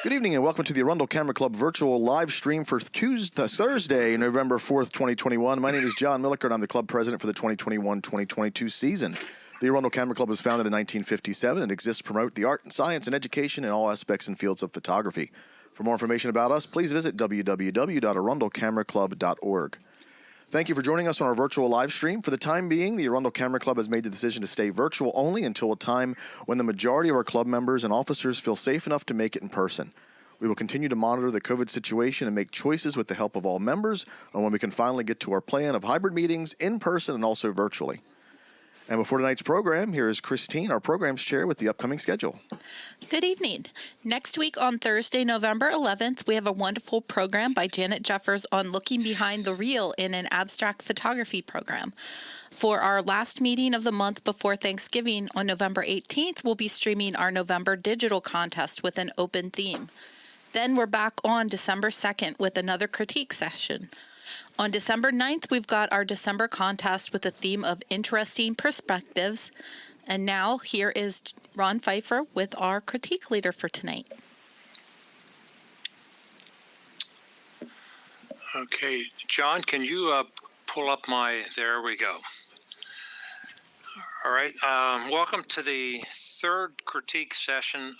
Good evening and welcome to the Arundel Camera Club virtual live stream for Thursday, November 4th, 2021. My name is John Milliker and I'm the club president for the 2021-2022 season. The Arundel Camera Club was founded in 1957 and exists to promote the art and science and education in all aspects and fields of photography. For more information about us, please visit www.arundelcameraclub.org. Thank you for joining us on our virtual live stream. For the time being, the Arundel Camera Club has made the decision to stay virtual only until a time when the majority of our club members and officers feel safe enough to make it in person. We will continue to monitor the COVID situation and make choices with the help of all members on when we can finally get to our plan of hybrid meetings in person and also virtually. And before tonight's program, here is Christine, our programs chair, with the upcoming schedule. Good evening. Next week on Thursday, November 11th, we have a wonderful program by Janet Jeffers on looking behind the reel in an abstract photography program. For our last meeting of the month before Thanksgiving on November 18th, we'll be streaming our November digital contest with an open theme. Then we're back on December 2nd with another critique session. On December 9th, we've got our December contest with a theme of interesting perspectives. And now here is Ron Pfeiffer with our critique leader for tonight. Okay, John, can you pull up there we go. All right, welcome to the third critique session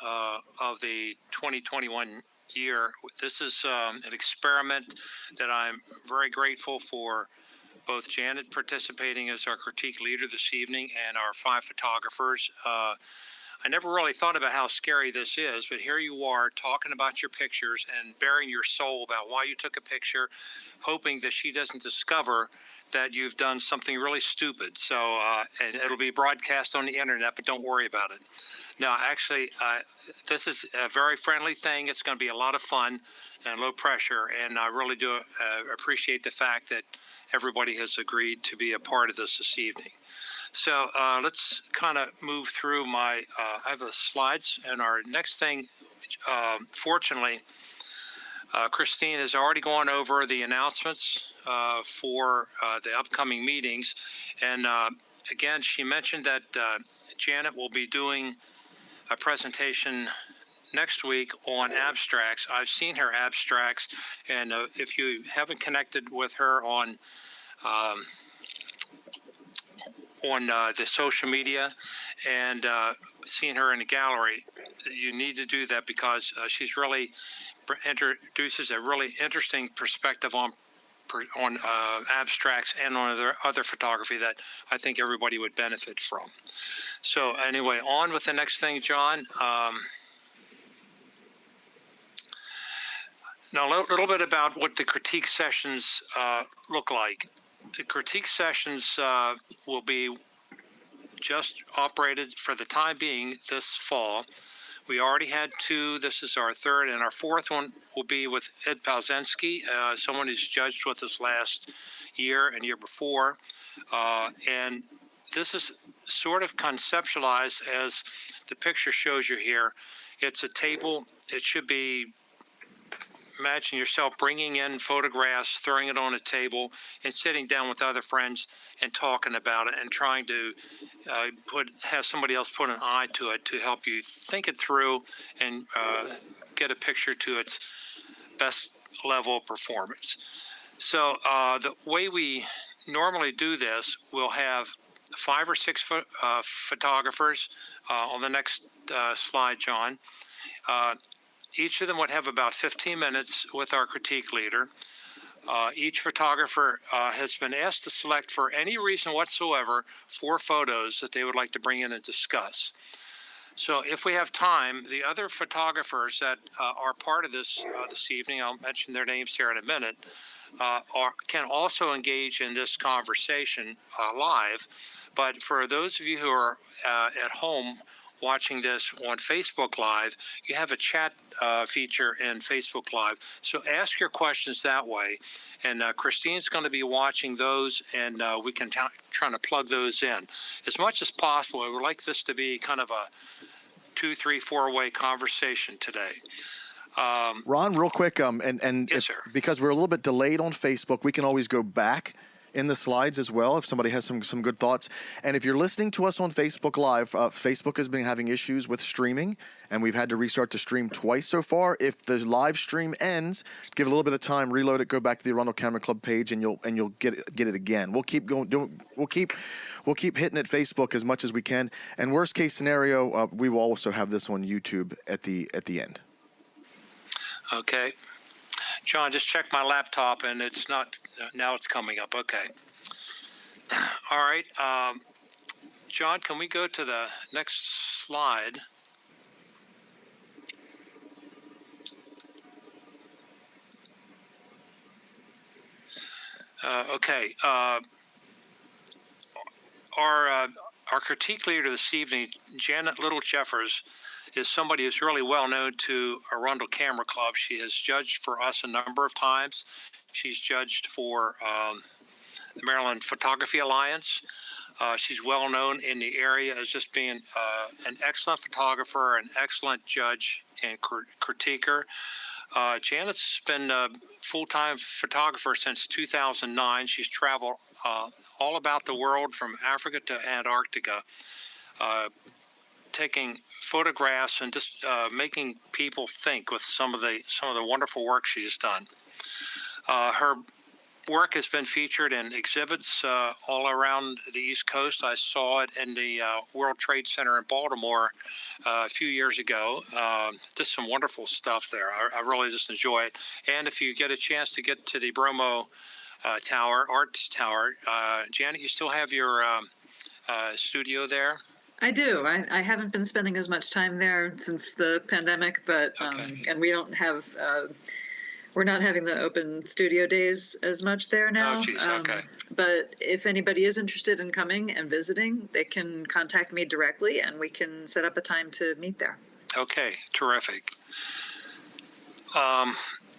of the 2021 year. This is an experiment that I'm very grateful for both Janet participating as our critique leader this evening and our 5 photographers. I never really thought about how scary this is, but here you are talking about your pictures and bearing your soul about why you took a picture, hoping that she doesn't discover that you've done something really stupid. So, and it'll be broadcast on the internet, but don't worry about it. No, actually, this is a very friendly thing. It's going to be a lot of fun and low pressure, and I really do appreciate the fact that everybody has agreed to be a part of this evening. So let's kind of move through I have the slides, and our next thing, fortunately, Christine has already gone over the announcements for the upcoming meetings, and again, she mentioned that Janet will be doing a presentation next week on abstracts. I've seen her abstracts, and if you haven't connected with her on the social media and seen her in the gallery, you need to do that because she's really introduces a really interesting perspective on abstracts and on other photography that I think everybody would benefit from. So anyway, on with the next thing, John. Now a little bit about what the critique sessions look like. The critique sessions will be just operated for the time being this fall. We already had 2. This is our third, and our fourth one will be with Ed Palzensky, someone who's judged with us last year and year before. And this is sort of conceptualized as the picture shows you here. It's a table. It should be, imagine yourself bringing in photographs, throwing it on a table, and sitting down with other friends and talking about it and trying to have somebody else put an eye to it to help you think it through and get a picture to its best level of performance. So the way we normally do this, we'll have 5 or 6 photographers on the next slide, John. Each of them would have about 15 minutes with our critique leader. Each photographer has been asked to select, for any reason whatsoever, 4 photos that they would like to bring in and discuss. So if we have time, the other photographers that are part of this this evening, I'll mention their names here in a minute, can also engage in this conversation live. But for those of you who are at home watching this on Facebook Live, you have a chat feature in Facebook Live. So ask your questions that way. And Christine's going to be watching those, and we can try to plug those in. As much as possible, I would like this to be kind of a 2, 3, 4-way conversation today. Ron, real quick, Yes, sir. because we're a little bit delayed on Facebook, we can always go back in the slides as well if somebody has some good thoughts. And if you're listening to us on Facebook Live, Facebook has been having issues with streaming, and we've had to restart the stream twice so far. If the live stream ends, give it a little bit of time, reload it, go back to the Arundel Camera Club page, and you'll get it again. We'll keep going. We'll keep hitting at Facebook as much as we can. And worst case scenario, we will also have this on YouTube at the end. Okay. John, just check my laptop, and it's not, now it's coming up. Okay. All right. John, can we go to the next slide? Okay. Our critique leader this evening, Janet Little-Jeffers, is somebody who's really well known to Arundel Camera Club. She has judged for us a number of times. She's judged for the Maryland Photography Alliance. She's well known in the area as just being an excellent photographer, an excellent judge and critiquer. Janet's been a full-time photographer since 2009. She's traveled all about the world from Africa to Antarctica, taking photographs and just making people think with some of the wonderful work she's done. Her work has been featured in exhibits all around the East Coast. I saw it in the World Trade Center in Baltimore a few years ago. Just some wonderful stuff there. I really just enjoy it. And if you get a chance to get to the Bromo Tower, Arts Tower, Janet, you still have your studio there? I do. I haven't been spending as much time there since the pandemic, but Okay. and we don't have we're not having the open studio days as much there now. Oh, geez, okay. But if anybody is interested in coming and visiting, they can contact me directly, and we can set up a time to meet there. Okay, terrific.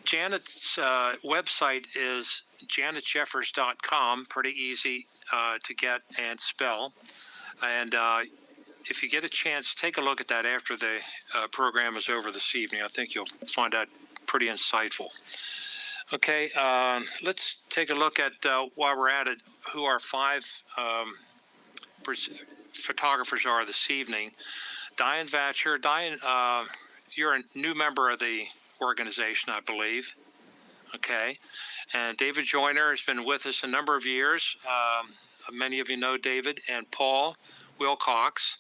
Janet's website is janetjeffers.com. Pretty easy to get and spell. And if you get a chance, take a look at that after the program is over this evening. I think you'll find that pretty insightful. Okay, let's take a look at, while we're at it, who our five photographers are this evening. Diane Vatcher. Diane, you're a new member of the organization, I believe. Okay. And David Joyner has been with us a number of years. Many of you know David. And Paul Wilcox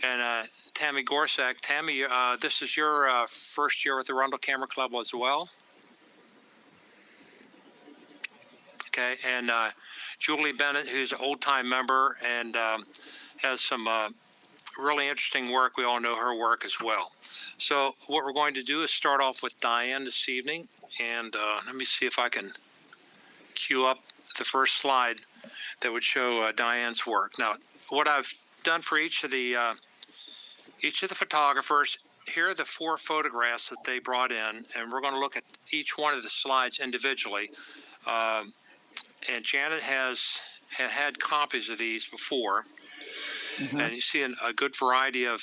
and Tammy Gorsak. Tammy, this is your first year with the Arundel Camera Club as well. Okay, and Julie Bennett, who's an old-time member and has some really interesting work. We all know her work as well. So what we're going to do is start off with Diane this evening, and let me see if I can cue up the first slide that would show Diane's work. Now, what I've done for each of the photographers, here are the four photographs that they brought in, and we're going to look at each one of the slides individually. And Janet has had copies of these before, and you see a good variety of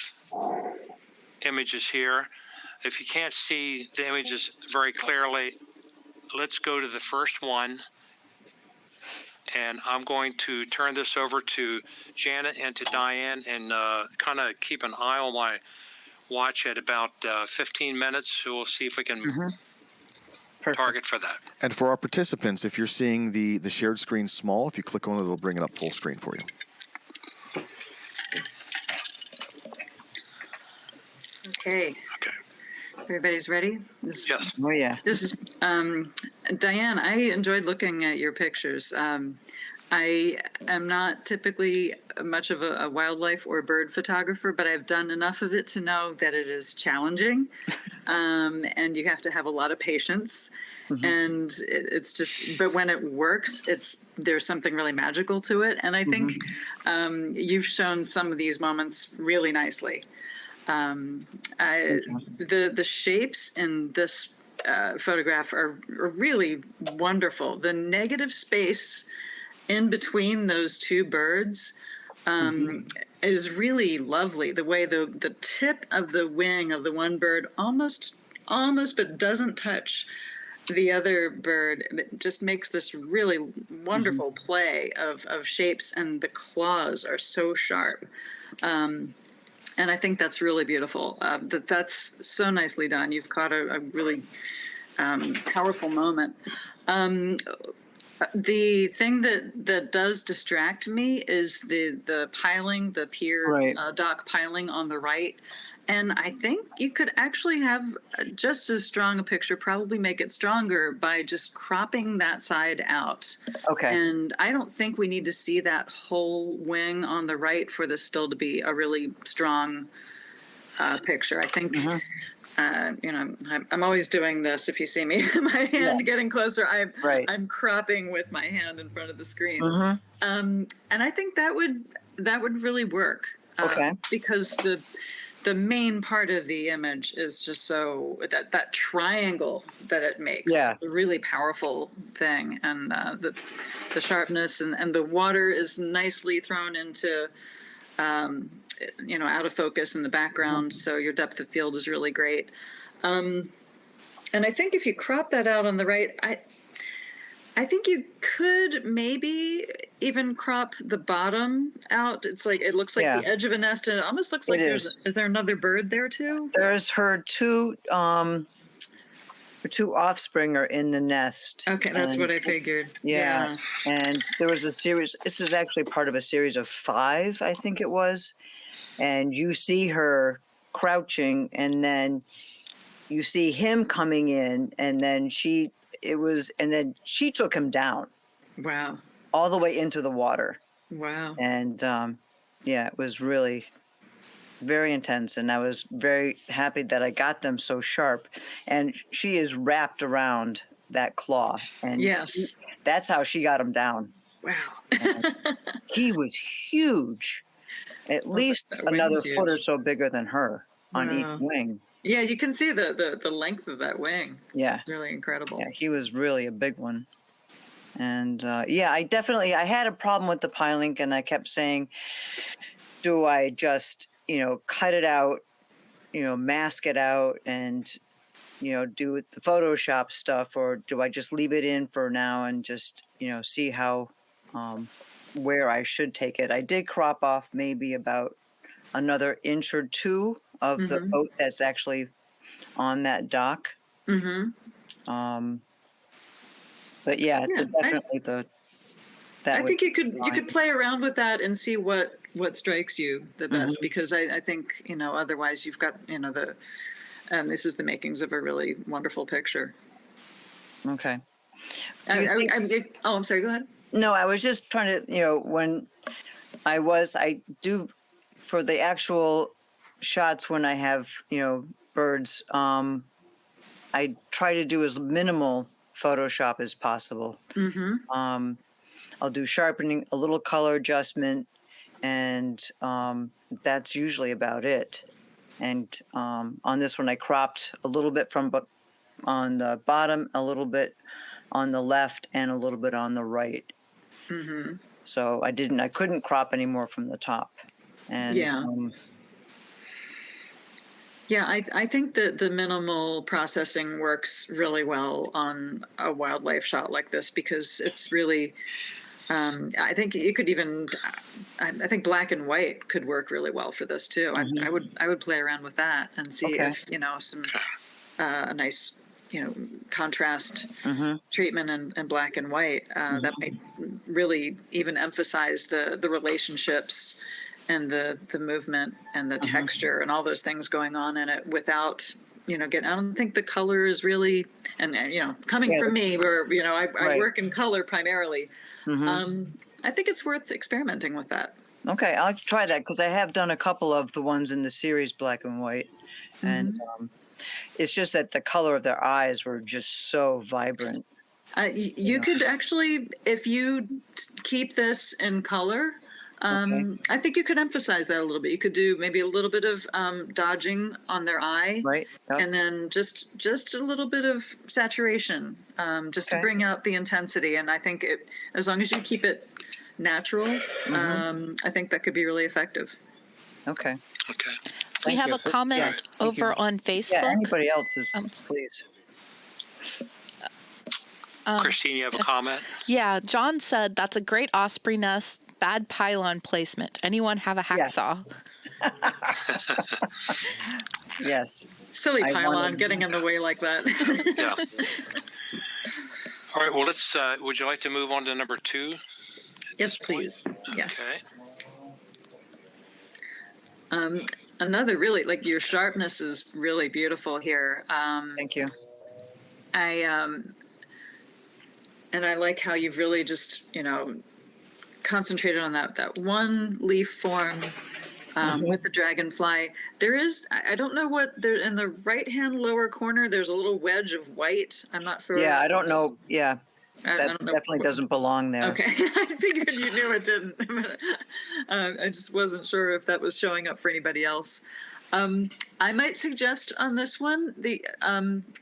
images here. If you can't see the images very clearly, let's go to the first one. And I'm going to turn this over to Janet and to Diane, and kind of keep an eye on my watch at about 15 minutes. So we'll see if we can target for that. And for our participants, if you're seeing the shared screen small, if you click on it, it'll bring it up full screen for you. Okay. Okay. Everybody's ready? Yes. Oh, yeah. This is Diane. I enjoyed looking at your pictures. I am not typically much of a wildlife or bird photographer, but I've done enough of it to know that it is challenging, and you have to have a lot of patience. And it's just, but when it works, there's something really magical to it. And I think you've shown some of these moments really nicely. The shapes in this photograph are really wonderful. The negative space in between those two birds is really lovely. The way the tip of the wing of the one bird almost but doesn't touch the other bird just makes this really wonderful play of shapes, and the claws are so sharp. And I think that's really beautiful. That's so nicely done. You've caught a really powerful moment. The thing that does distract me is the piling, the pier Right. dock piling on the right. And I think you could actually have just as strong a picture, probably make it stronger by just cropping that side out. Okay. And I don't think we need to see that whole wing on the right for this still to be a really strong picture. I think, I'm always doing this. If you see me, my hand getting closer, I'm cropping with my hand in front of the screen. And I think that would really work. Okay. Because the main part of the image is just so that triangle that it makes, Yeah. a really powerful thing, and the sharpness and the water is nicely thrown into out of focus in the background, so your depth of field is really great. And I think if you crop that out on the right, I think you could maybe even crop the bottom out. It's like, it looks like the edge of a nest, and it almost looks like is there another bird there too? There's her two offspring are in the nest. Okay, that's what I figured. Yeah. And there was a series, this is actually part of a series of 5, I think it was. And you see her crouching, and then you see him coming in, and then she took him down. Wow. All the way into the water. Wow. And it was really very intense, and I was very happy that I got them so sharp. And she is wrapped around that claw, and yes, that's how she got him down. Wow. He was huge, at least another foot or so bigger than her on each wing. Yeah, you can see the length of that wing. Yeah. Really incredible. Yeah, he was really a big one. And I had a problem with the piling, and I kept saying, do I just, cut it out, mask it out, and, do the Photoshop stuff, or do I just leave it in for now and just, see how, where I should take it? I did crop off maybe about another inch or 2 of the boat that's actually on that dock. But definitely I think you could play around with that and see what strikes you the best, because I think otherwise you've got this is the makings of a really wonderful picture. Okay. I'm sorry. Go ahead. No, I was just trying to when I do for the actual shots when I have birds. I try to do as minimal Photoshop as possible. I'll do sharpening, a little color adjustment, and that's usually about it. And on this one, I cropped a little bit on the bottom, a little bit on the left, and a little bit on the right. So I couldn't crop any more from the top. And I think that the minimal processing works really well on a wildlife shot like this, because it's really, I think you could even, I think black and white could work really well for this too. I would play around with that and see if, some, a nice, contrast treatment in black and white, that might really even emphasize the relationships and the movement and the texture and all those things going on in it without, I don't think the color is really, and coming from me where, I work in color primarily. I think it's worth experimenting with that. Okay, I'll try that, because I have done a couple of the ones in the series black and white. And it's just that the color of their eyes were just so vibrant. You could actually, if you keep this in color, I think you could emphasize that a little bit. You could do maybe a little bit of dodging on their eye, right? Yep. And then just a little bit of saturation, just to bring out the intensity. And I think as long as you keep it natural, I think that could be really effective. Okay. We have a comment over on Facebook. Yeah, anybody else please. Christine, you have a comment? Yeah, John said that's a great osprey nest. Bad pylon placement. Anyone have a Yeah. hacksaw? Yes. Silly I pylon wanted- getting in the way like that. Yeah. All right, well, let's, would you like to move on to number 2? Yes, please. Yes. Okay. Another really, like, your sharpness is really beautiful here. Thank you. And I like how you've really just, concentrated on that one leaf form with the dragonfly. There is, I don't know what there in the right hand lower corner. There's a little wedge of white. I'm not sure. Yeah, I don't what's- know. Yeah, I that don't know definitely what- doesn't belong there. Okay, I figured you knew it didn't. I just wasn't sure if that was showing up for anybody else. I might suggest on this one,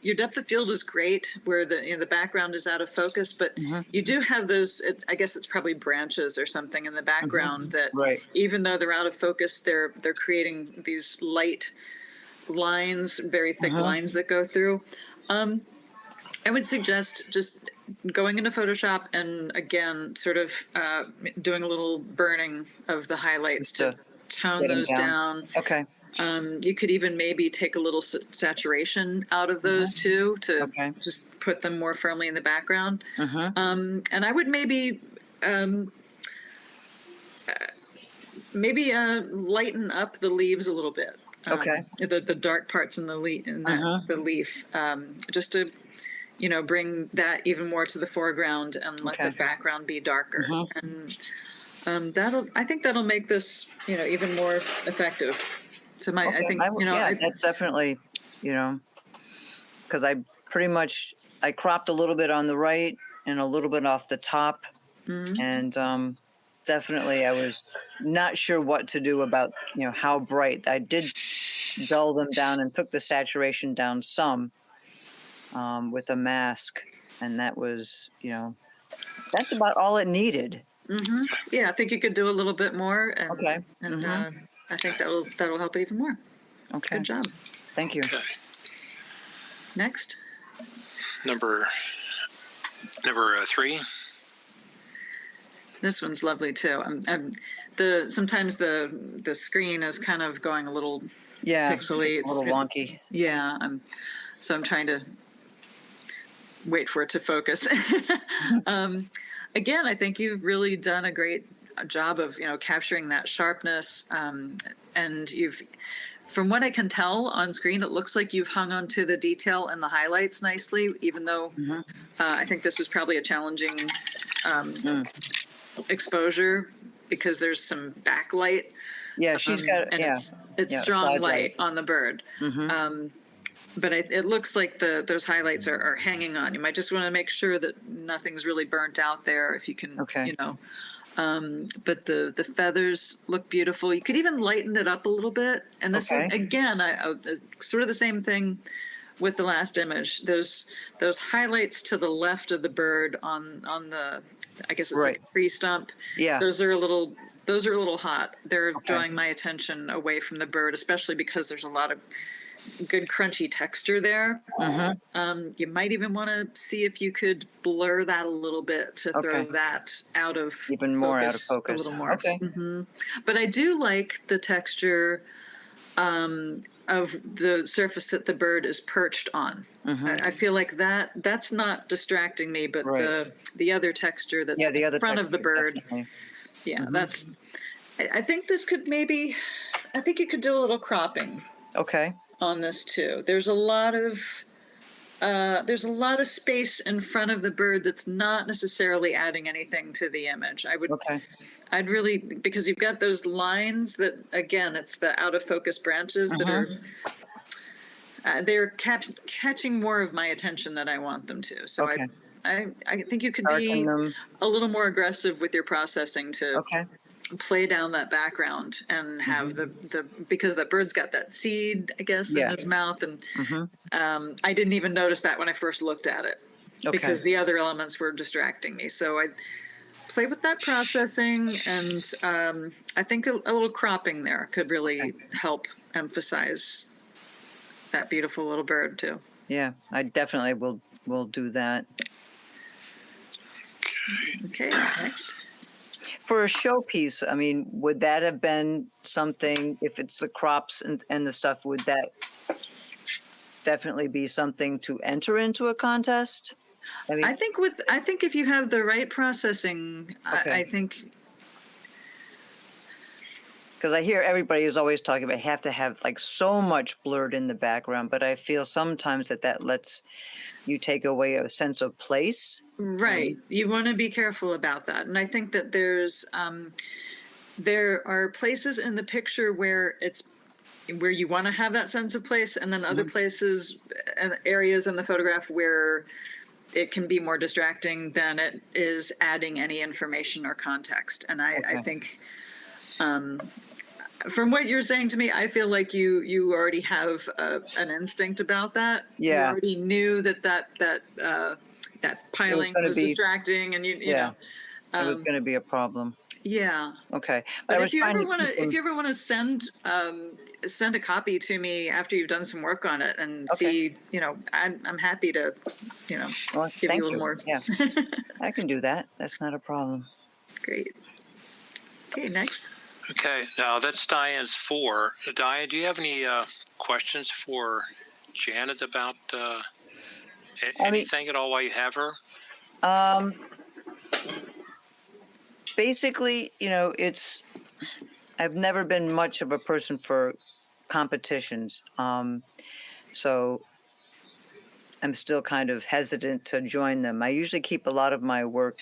your depth of field is great, where the background is out of focus, but you do have those. I guess it's probably branches or something in the background that, Right. even though they're out of focus, they're creating these light lines, very thick lines that go through. I would suggest just going into Photoshop and again, sort of doing a little burning of the highlights to tone get 'em those down. Okay. You could even maybe take a little saturation out of those too to Okay. just put them more firmly in the background. Mm-hmm. And I would maybe lighten up the leaves a little bit. Okay. The dark parts in the leaf, the leaf, just to bring that even more to the foreground and let the Okay. background be darker. And I think that'll make this even more effective. So I Okay. think That's definitely, because I cropped a little bit on the right and a little bit off the top, and definitely I was not sure what to do about how bright. I did dull them down and took the saturation down some with a mask, and that was that's about all it needed. Yeah, I think you could do a little bit more. And, Okay. And I think that'll help it even more. Okay. Good job. Thank you. Okay. Next. Number 3. This one's lovely too. Sometimes the screen is kind of going a little Yeah. pixely. It's a little wonky. Yeah. I'm trying to wait for it to focus. Again, I think you've really done a great job of capturing that sharpness, and from what I can tell on screen, it looks like you've hung on to the detail and the highlights nicely, even though I think this was probably a challenging exposure because there's some backlight. Yeah, she's got and yeah. it's Yeah, strong side light on the bird. But it looks like those highlights are hanging on. You might just want to make sure that nothing's really burnt out there if you can, Okay. But the feathers look beautiful. You could even lighten it up a little bit. And this Okay. again, I sort of the same thing with the last image. Those highlights to the left of the bird on the, I guess it's like Right. a tree stump. Yeah. Those are a little hot. They're drawing my attention away from the bird, especially because there's a lot of good crunchy texture there. You might even want to see if you could blur that a little bit to throw Okay. that out of Even more out of a focus. little more. Okay. But I do like the texture of the surface that the bird is perched on. I feel like that's not distracting me, but Right. the other texture that's Yeah, the other in front of the texture, bird. definitely. Yeah, that's. I think this could maybe. I think you could do a little cropping Okay. on this too. There's a lot of space in front of the bird that's not necessarily adding anything to the image. Okay. I'd really, because you've got those lines that, again, it's the out of focus branches that are they're catching more of my attention than I want them to. So Okay. I think you could Darken be them. a little more aggressive with your processing to Okay. play down that background and have the because that bird's got that seed, I guess, Yeah. in its mouth, and I didn't even notice that when I first looked at it because the other elements were distracting me. So I play with that processing, and I think a little cropping there could really help emphasize that beautiful little bird too. Yeah, I definitely will do that. Okay, next. For a showpiece, I mean, would that have been something, if it's the crops and the stuff, would that definitely be something to enter into a contest? I mean, I think if you have the right processing, Okay. I think because I hear everybody is always talking about have to have like so much blurred in the background, but I feel sometimes that lets you take away a sense of place. right. You want to be careful about that. And I think that there are places in the picture where you want to have that sense of place, and then other places and areas in the photograph where it can be more distracting than it is adding any information or context. And I Okay. think from what you're saying to me, I feel like you already have an instinct about that. You Yeah. already knew that piling gonna was be- distracting, and you Yeah. know, It was going to be a problem. yeah. Okay. But I if was you trying ever to want keep to, if them- you ever want to send a copy to me after you've done some work on it and Okay. see, I'm happy to, Well, give thank you a little more. Yeah, I can do that. That's not a problem. Great. Okay, next. Okay, now that's Diane's 4. Diane, do you have any questions for Janet about anything at all while you have her? Um, basically, I've never been much of a person for competitions. So I'm still kind of hesitant to join them. I usually keep a lot of my work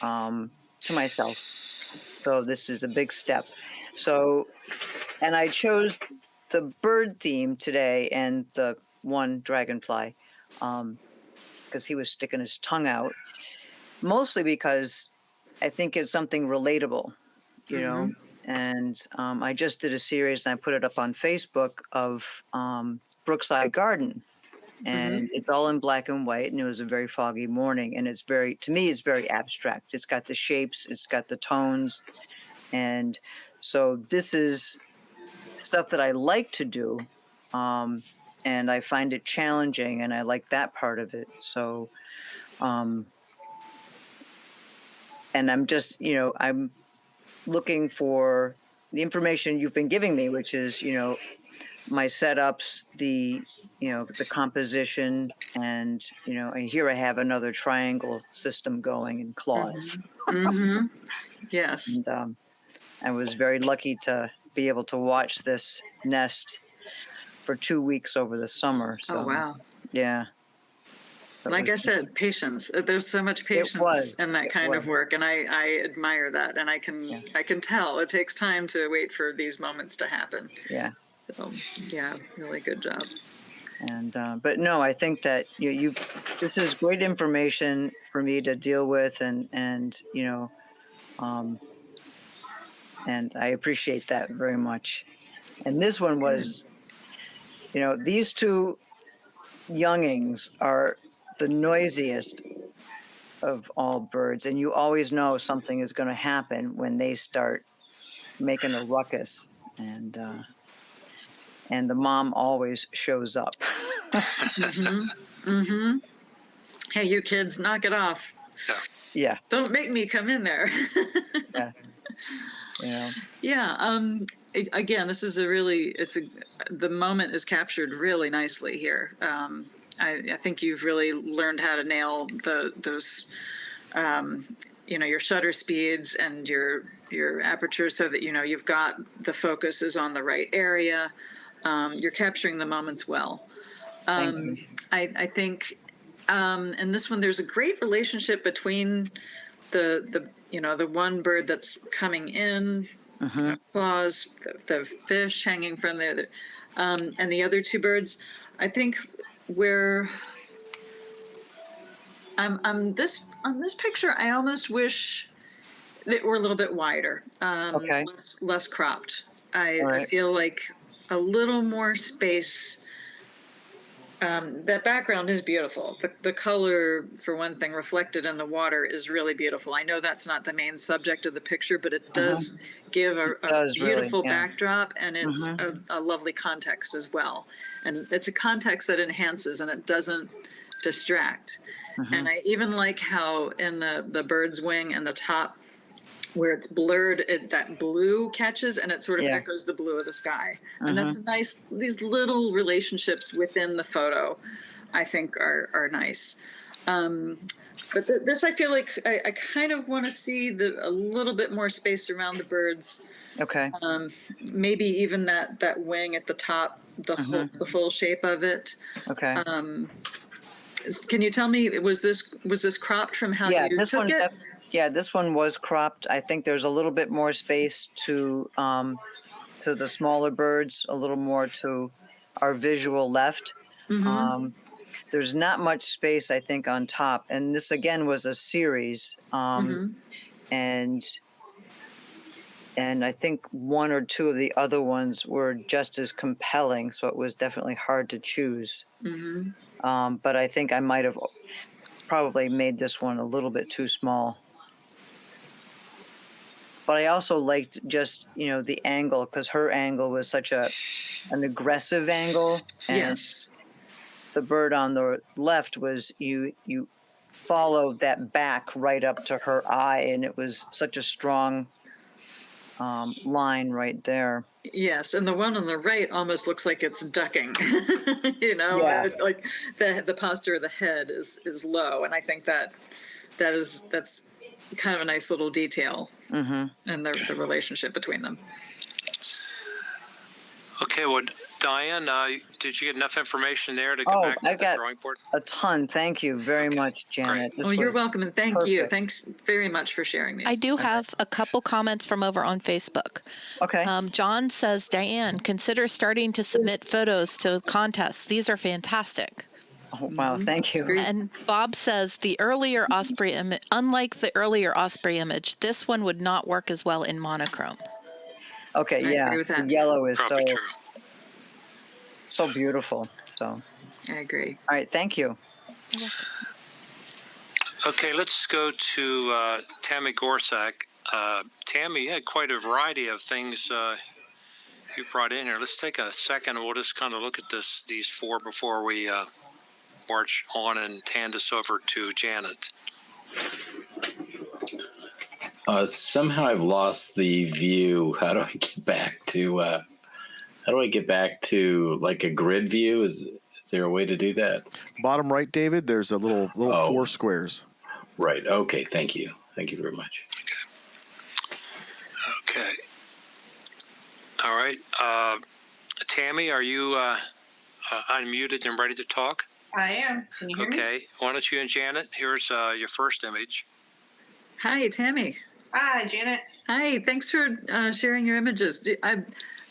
to myself. So this is a big step. So, and I chose the bird theme today and the one dragonfly because he was sticking his tongue out, mostly because I think it's something relatable, And I just did a series and I put it up on Facebook of Brookside Garden. And it's all in black and white, and it was a very foggy morning. And to me, it's very abstract. It's got the shapes, it's got the tones. And so this is stuff that I like to do. And I find it challenging, and I like that part of it. So, and I'm just, I'm looking for the information you've been giving me, which is, my setups, the composition, and and here I have another triangle system going in claws. Yes. And I was very lucky to be able to watch this nest for 2 weeks over the summer. So, Oh, wow. Yeah. So Like I said, patience. There's so much patience in that kind of work, and I admire that. And I can tell it takes time to wait for these moments to happen. Yeah. So, yeah, really good job. And but no, I think that this is great information for me to deal with, and and I appreciate that very much. And this one was, these two youngings are the noisiest of all birds, and you always know something is going to happen when they start making a ruckus, and the mom always shows up. Hey, you kids, knock it off. Yeah. Don't make me come in there. Yeah. Yeah. Again, this is the moment is captured really nicely here. I think you've really learned how to nail those, your shutter speeds and your aperture so that, you've got the focus is on the right area. You're capturing the moments well. Thank you. I think in this one, there's a great relationship between the one bird that's coming in, claws, the fish hanging from there, and the other two birds. I think where on this picture, I almost wish that were a little bit wider, Okay. less cropped. I right. feel like a little more space. That background is beautiful. The color, for one thing, reflected in the water is really beautiful. I know that's not the main subject of the picture, but it does give a beautiful backdrop, and it's a lovely context as well. And it's a context that enhances and it doesn't distract. And I even like how in the bird's wing and the top where it's blurred, that blue catches and it sort of Yeah. echoes the blue of the sky. And that's nice. These little relationships within the photo, I think are nice. But this, I feel like I kind of want to see a little bit more space around the birds. Okay. Maybe even that wing at the top, the full shape of it. Okay. Can you tell me, was this cropped from how Yeah, you this took one. it? Yeah, this one was cropped. I think there's a little bit more space to the smaller birds, a little more to our visual left. There's not much space, I think, on top. And this again was a series, and I think one or two of the other ones were just as compelling. So it was definitely hard to choose. But I think I might have probably made this one a little bit too small. But I also liked just, the angle, because her angle was such an aggressive angle. And Yes. the bird on the left was you followed that back right up to her eye, and it was such a strong line right there. Yes, and the one on the right almost looks like it's ducking. Yeah. Like the posture of the head is low, and I think that's kind of a nice little detail in the relationship between them. Okay, well, Diane, did you get enough information there to go Oh, back to I the got drawing board? a ton. Thank you very Okay, much, Janet. This Well, you're was welcome, and thank you. perfect. Thanks very much for sharing these. I do have a couple comments from over on Facebook. Okay. John says, Diane, consider starting to submit photos to contests. These are fantastic. Oh, wow. Thank you. Great. And Bob says the earlier osprey image, unlike the earlier osprey image, this one would not work as well in monochrome. Okay. I Yeah. agree with The that, too. yellow is Probably true. so beautiful. So, all I agree. right. Thank you. Okay, let's go to Tammy Gorsak. Tammy, you had quite a variety of things you brought in here. Let's take a second and we'll just kind of look at these four before we march on and hand this over to Janet. Somehow I've lost the view. How do I get back to like a grid view? Is there a way to do that? Bottom right, David, there's a little Oh. 4 squares. Right. Okay. Thank you. Thank you very much. Okay. All right. Tammy, are you unmuted and ready to talk? I am. Can you hear me? Okay. Why don't you and Janet, here's your first image. Hi, Tammy. Hi, Janet. Hi, thanks for sharing your images.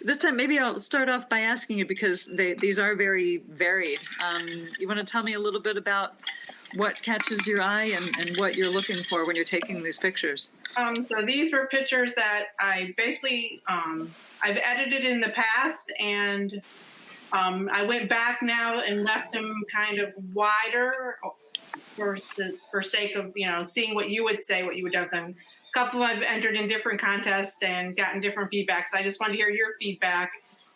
This time, maybe I'll start off by asking you, because these are very varied. You want to tell me a little bit about what catches your eye and what you're looking for when you're taking these pictures? So these were pictures that I basically, I've edited in the past, and I went back now and left them kind of wider for sake of, seeing what you would say, what you would have done. A couple I've entered in different contests and gotten different feedback. So I just wanted to hear your feedback.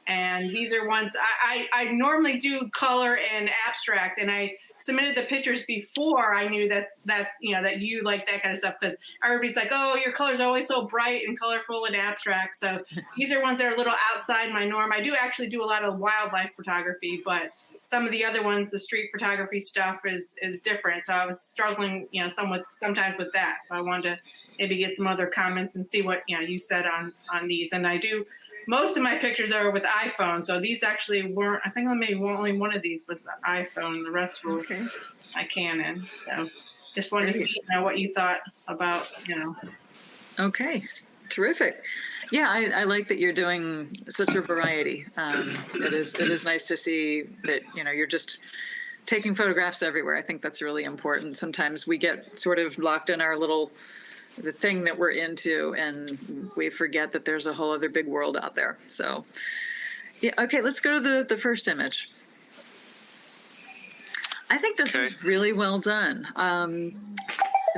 And these are ones I normally do color and abstract, and I submitted the pictures before I knew that that you like that kind of stuff, because everybody's like, oh, your color's always so bright and colorful and abstract. So these are ones that are a little outside my norm. I do actually do a lot of wildlife photography, but some of the other ones, the street photography stuff is different. So I was struggling, sometimes with that. So I wanted to maybe get some other comments and see what you said on these. And I do. Most of my pictures are with iPhone, so these actually weren't. I think maybe only one of these was the iPhone. The rest were my Canon. So just wanted to see what you thought about Okay, terrific. Yeah, I like that you're doing such a variety. It is nice to see that you're just taking photographs everywhere. I think that's really important. Sometimes we get sort of locked in our the thing that we're into, and we forget that there's a whole other big world out there. So, yeah, okay, let's go to the first image. I think this is really well done.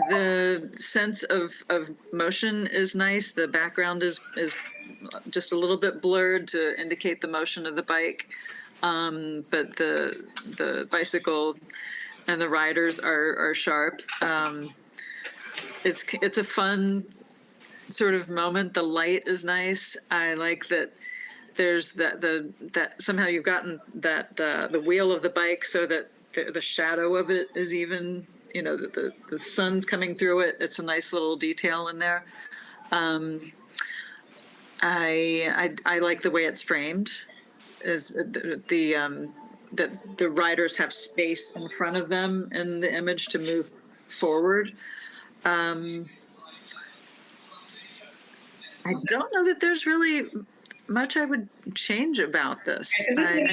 The sense of motion is nice. The background is just a little bit blurred to indicate the motion of the bike, but the bicycle and the riders are sharp. It's a fun sort of moment. The light is nice. I like that there's that somehow you've gotten that the wheel of the bike so that the shadow of it is even, the sun's coming through it. It's a nice little detail in there. I like the way it's framed, is that the riders have space in front of them in the image to move forward. I don't know that there's really much I would change about this. We added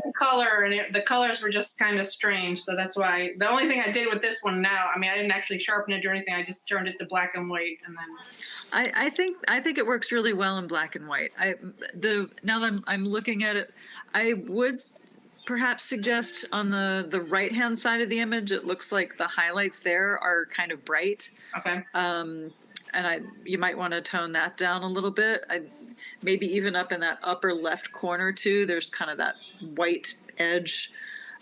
the color, and the colors were just kind of strange. So that's why the only thing I did with this one now, I didn't actually sharpen it or anything. I just turned it to black and white, and then. I think it works really well in black and white. Now that I'm looking at it, I would perhaps suggest on the right hand side of the image, it looks like the highlights there are kind of bright. Okay. And you might want to tone that down a little bit. Maybe even up in that upper left corner too, there's kind of that white edge.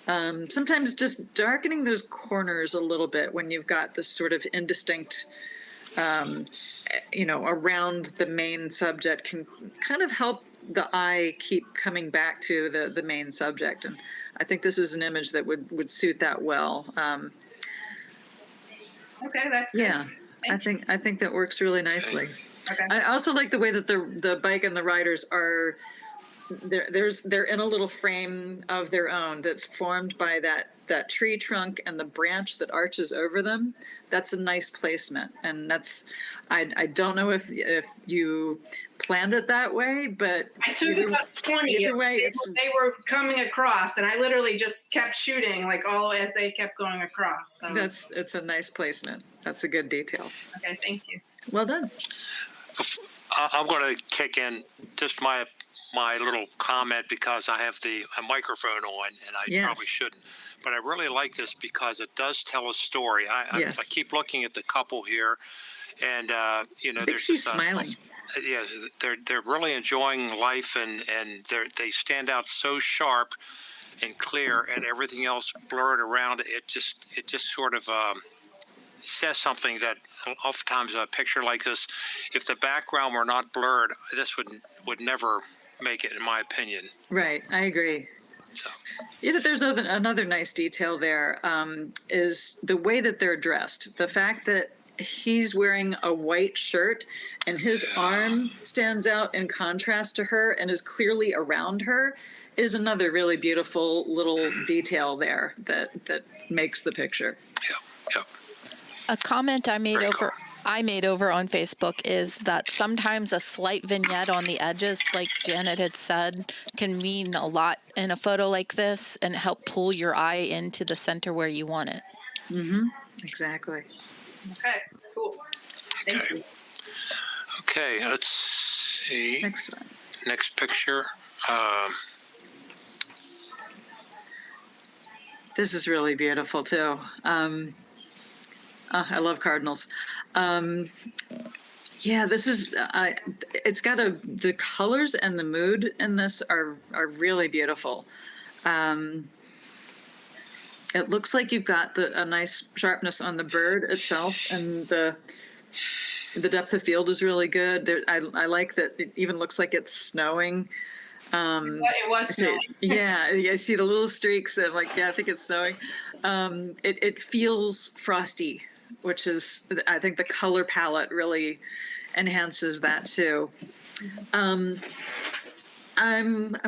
Sometimes just darkening those corners a little bit when you've got this sort of indistinct, around the main subject can kind of help the eye keep coming back to the main subject. And I think this is an image that would suit that well. Okay, that's good. Yeah. I think that works really nicely. Okay. I also like the way that the bike and the riders are. They're in a little frame of their own that's formed by that tree trunk and the branch that arches over them. That's a nice placement, and that's. I don't know if you planned it that way, but I took about 20. Either way, they were coming across, and I literally just kept shooting all as they kept going across. So. It's a nice placement. That's a good detail. Okay, thank you. Well done. I'm going to kick in just my little comment because I have a microphone on, and I probably shouldn't. But I really like this because it does tell a story. I keep looking at the couple here, and they're she's smiling. Yeah, they're really enjoying life, and they stand out so sharp and clear, and everything else blurred around. It just sort of says something that oftentimes a picture like this, if the background were not blurred, this would never make it, in my opinion. Right, I agree. So. There's another nice detail there, is the way that they're dressed. The fact that he's wearing a white shirt and his arm stands out in contrast to her and is clearly around her is another really beautiful little detail there that makes the picture. Yeah. A comment I made over on Facebook is that sometimes a slight vignette on the edges, like Janet had said, can mean a lot in a photo like this and help pull your eye into the center where you want it. Mm-hmm. Exactly. Okay, cool. Thank you. Okay, let's see. Next one. Next picture. This is really beautiful too. I love cardinals. This is. It's got the colors and the mood in this are really beautiful. It looks like you've got a nice sharpness on the bird itself, and the depth of field is really good. I like that it even looks like it's snowing. It was snowing. Yeah, I see the little streaks. I'm like, I think it's snowing. It feels frosty, which is, I think the color palette really enhances that too. I'm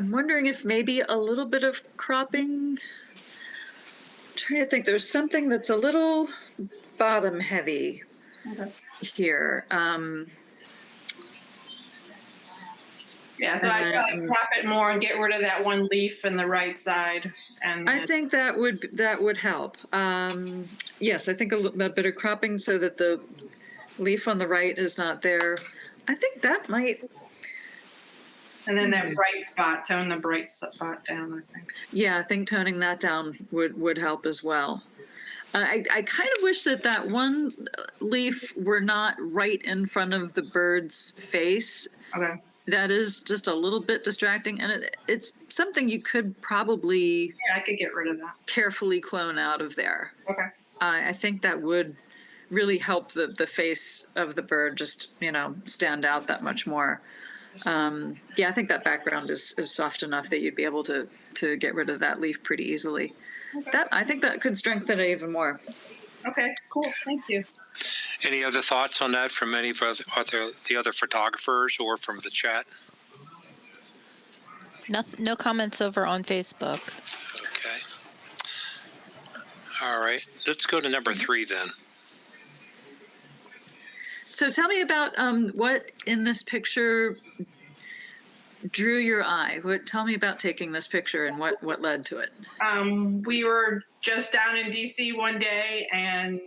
wondering if maybe a little bit of cropping. I'm trying to think. There's something that's a little bottom heavy here. Yeah, so I'd probably crop it more and get rid of that one leaf in the right side. And I think that would help. Yes, I think a bit of cropping so that the leaf on the right is not there. I think that might. And then that bright spot, tone the bright spot down, I think. Yeah, I think toning that down would help as well. I kind of wish that one leaf were not right in front of the bird's face. Okay. that is just a little bit distracting, and it's something you could probably Yeah, I could get rid of that. carefully clone out of there. Okay. I think that would really help the face of the bird just, stand out that much more. Yeah, I think that background is soft enough that you'd be able to get rid of that leaf pretty easily. Okay. I think that could strengthen it even more. Okay, cool. Thank you. Any other thoughts on that from any of the other photographers or from the chat? No comments over on Facebook. Okay. All right. Let's go to number 3 then. So tell me about what in this picture drew your eye. Tell me about taking this picture and what led to it. We were just down in DC one day and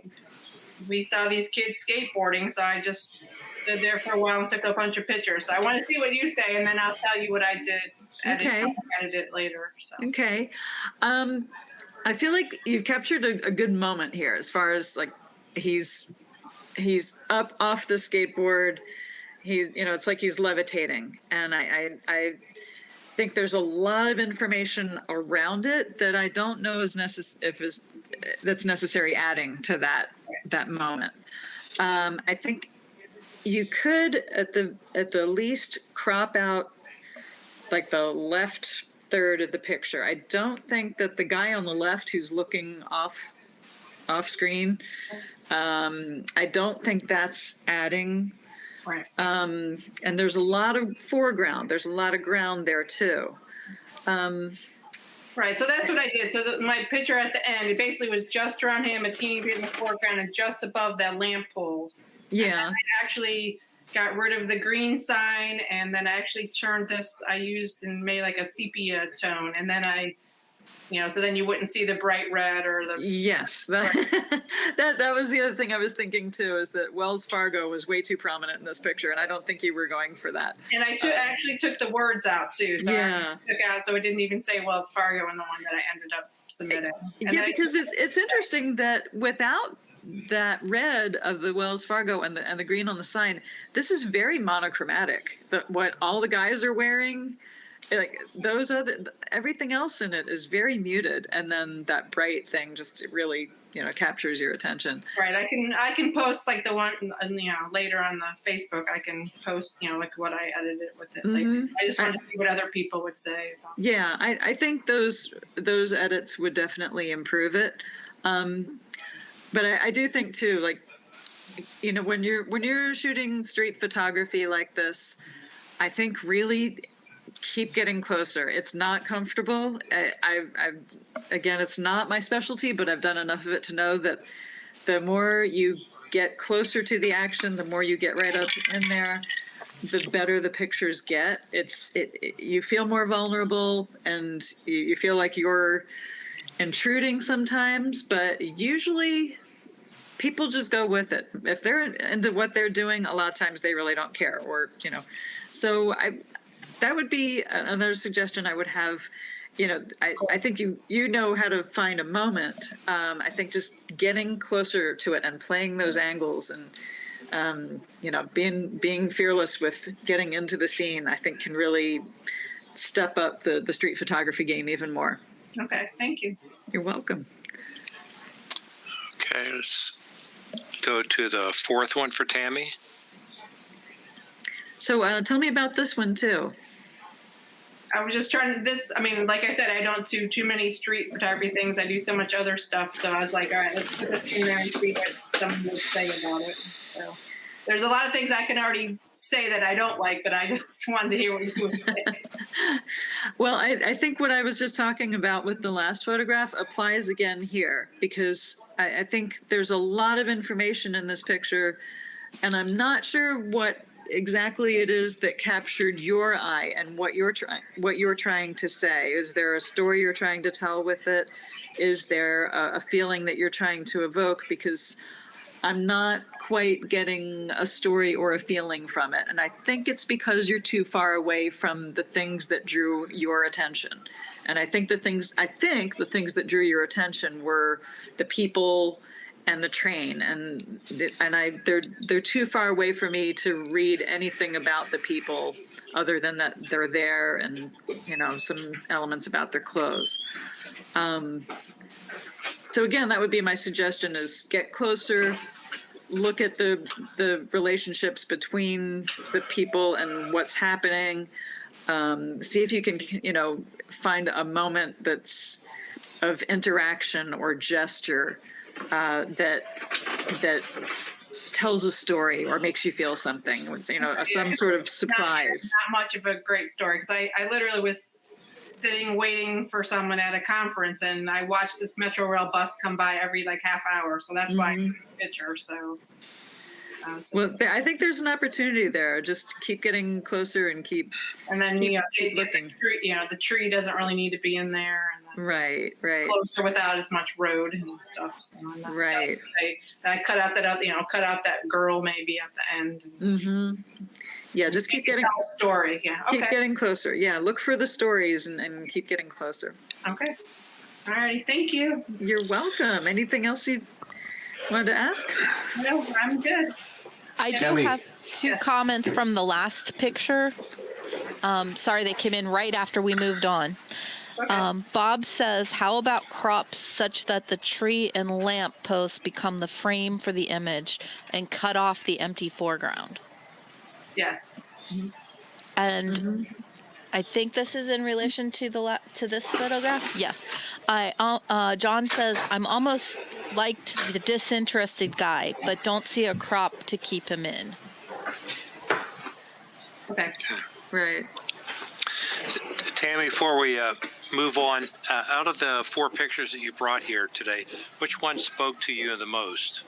we saw these kids skateboarding, so I just stood there for a while and took a bunch of pictures. So I want to see what you say, and then I'll tell you what I did. Okay. Edit it later. So. Okay. I feel like you've captured a good moment here as far as like he's up off the skateboard. It's like he's levitating, and I think there's a lot of information around it that I don't know is that's necessary adding to that moment. I think you could at the least crop out like the left third of the picture. I don't think that the guy on the left who's looking off screen, I don't think that's adding. Right. And there's a lot of foreground. There's a lot of ground there too. Right. So that's what I did. So my picture at the end, it basically was just around him, a teeny bit in the foreground, and just above that lamp pole. Yeah. I actually got rid of the green sign, and then I actually turned this. I used and made like a sepia tone, and then so then you wouldn't see the bright red or the. Yes, that was the other thing I was thinking too, is that Wells Fargo was way too prominent in this picture, and I don't think you were going for that. And I actually took the words out too, so Yeah. I took out so it didn't even say Wells Fargo in the one that I ended up submitting. Yeah, because it's interesting that without that red of the Wells Fargo and the green on the sign, this is very monochromatic. What all the guys are wearing. Like everything else in it is very muted, and then that bright thing just really captures your attention. Right. I can post like the one later on the Facebook. I can post like what I edited with it. Mm-hmm. Like, I just want to see what other people would say. Yeah, I think those edits would definitely improve it. But I do think too, like when you're shooting street photography like this, I think really keep getting closer. It's not comfortable. Again, it's not my specialty, but I've done enough of it to know that the more you get closer to the action, the more you get right up in there, the better the pictures get. You feel more vulnerable, and you feel like you're intruding sometimes, but usually people just go with it. If they're into what they're doing, a lot of times they really don't care, so that would be another suggestion I would have. I think you know how to find a moment. I think just getting closer to it and playing those angles and being fearless with getting into the scene, I think can really step up the street photography game even more. Okay, thank you. You're welcome. Okay, let's go to the 4th one for Tammy. So tell me about this one too. I was just trying to like I said, I don't do too many street photography things. I do so much other stuff. So I was like, all right, let's put this in there and see what someone would say about it. So there's a lot of things I can already say that I don't like, but I just wanted to hear what you would say. Well, I think what I was just talking about with the last photograph applies again here, because I think there's a lot of information in this picture, and I'm not sure what exactly it is that captured your eye and what you're trying to say. Is there a story you're trying to tell with it? Is there a feeling that you're trying to evoke? Because I'm not quite getting a story or a feeling from it. And I think it's because you're too far away from the things that drew your attention. And I think the things that drew your attention were the people and the train, they're too far away for me to read anything about the people other than that they're there and, some elements about their clothes. So again, that would be my suggestion: is get closer, look at the relationships between the people and what's happening. See if you can, find a moment that's of interaction or gesture that tells a story or makes you feel something. Some sort of surprise. Not much of a great story, because I literally was sitting waiting for someone at a conference, and I watched this Metro Rail bus come by every half hour. So that's why I took a picture. So. Well, I think there's an opportunity there. Just keep getting closer and keep. And then keep looking. The tree doesn't really need to be in there. And right. Closer without as much road and stuff. So right. I cut out that girl maybe at the end. Mm-hmm. Yeah, just keep getting a story. Yeah. Okay. Keep getting closer. Yeah, look for the stories and keep getting closer. Okay. All righty. Thank you. You're welcome. Anything else you wanted to ask? No, I'm good. I do have two comments from the last picture. Sorry, they came in right after we moved on. Okay. Bob says, how about crops such that the tree and lamp posts become the frame for the image and cut off the empty foreground? Yes. And I think this is in relation to this photograph. Yes. John says, I'm almost liked the disinterested guy, but don't see a crop to keep him in. Okay. Right. Tammy, before we move on, out of the 4 pictures that you brought here today, which one spoke to you the most?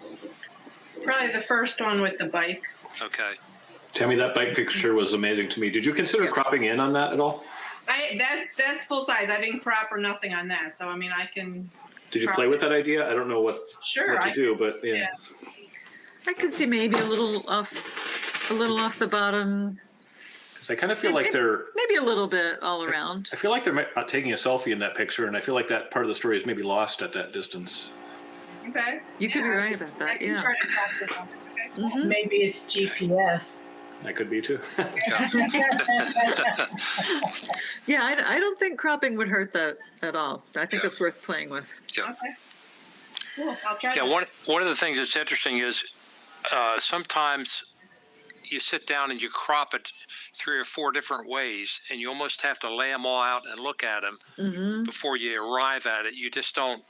Probably the first one with the bike. Okay. Tammy, that bike picture was amazing to me. Did you consider cropping in on that at all? That's full size. I didn't crop or nothing on that. So I can. Did you play with that idea? I don't know what to do, but yeah. I could see maybe a little off the bottom. Because I kind of feel like they're maybe a little bit all around. I feel like they're taking a selfie in that picture, and I feel like that part of the story is maybe lost at that distance. Okay. You could be right about that. I can try to practice on it. Okay. Maybe it's GPS. That could be too. Yeah, I don't think cropping would hurt that at all. I think it's worth playing with. Yeah. Okay. Cool. I'll try. Yeah. One of the things that's interesting is sometimes you sit down and you crop it 3 or 4 different ways, and you almost have to lay them all out and look at them before you arrive at it. You just don't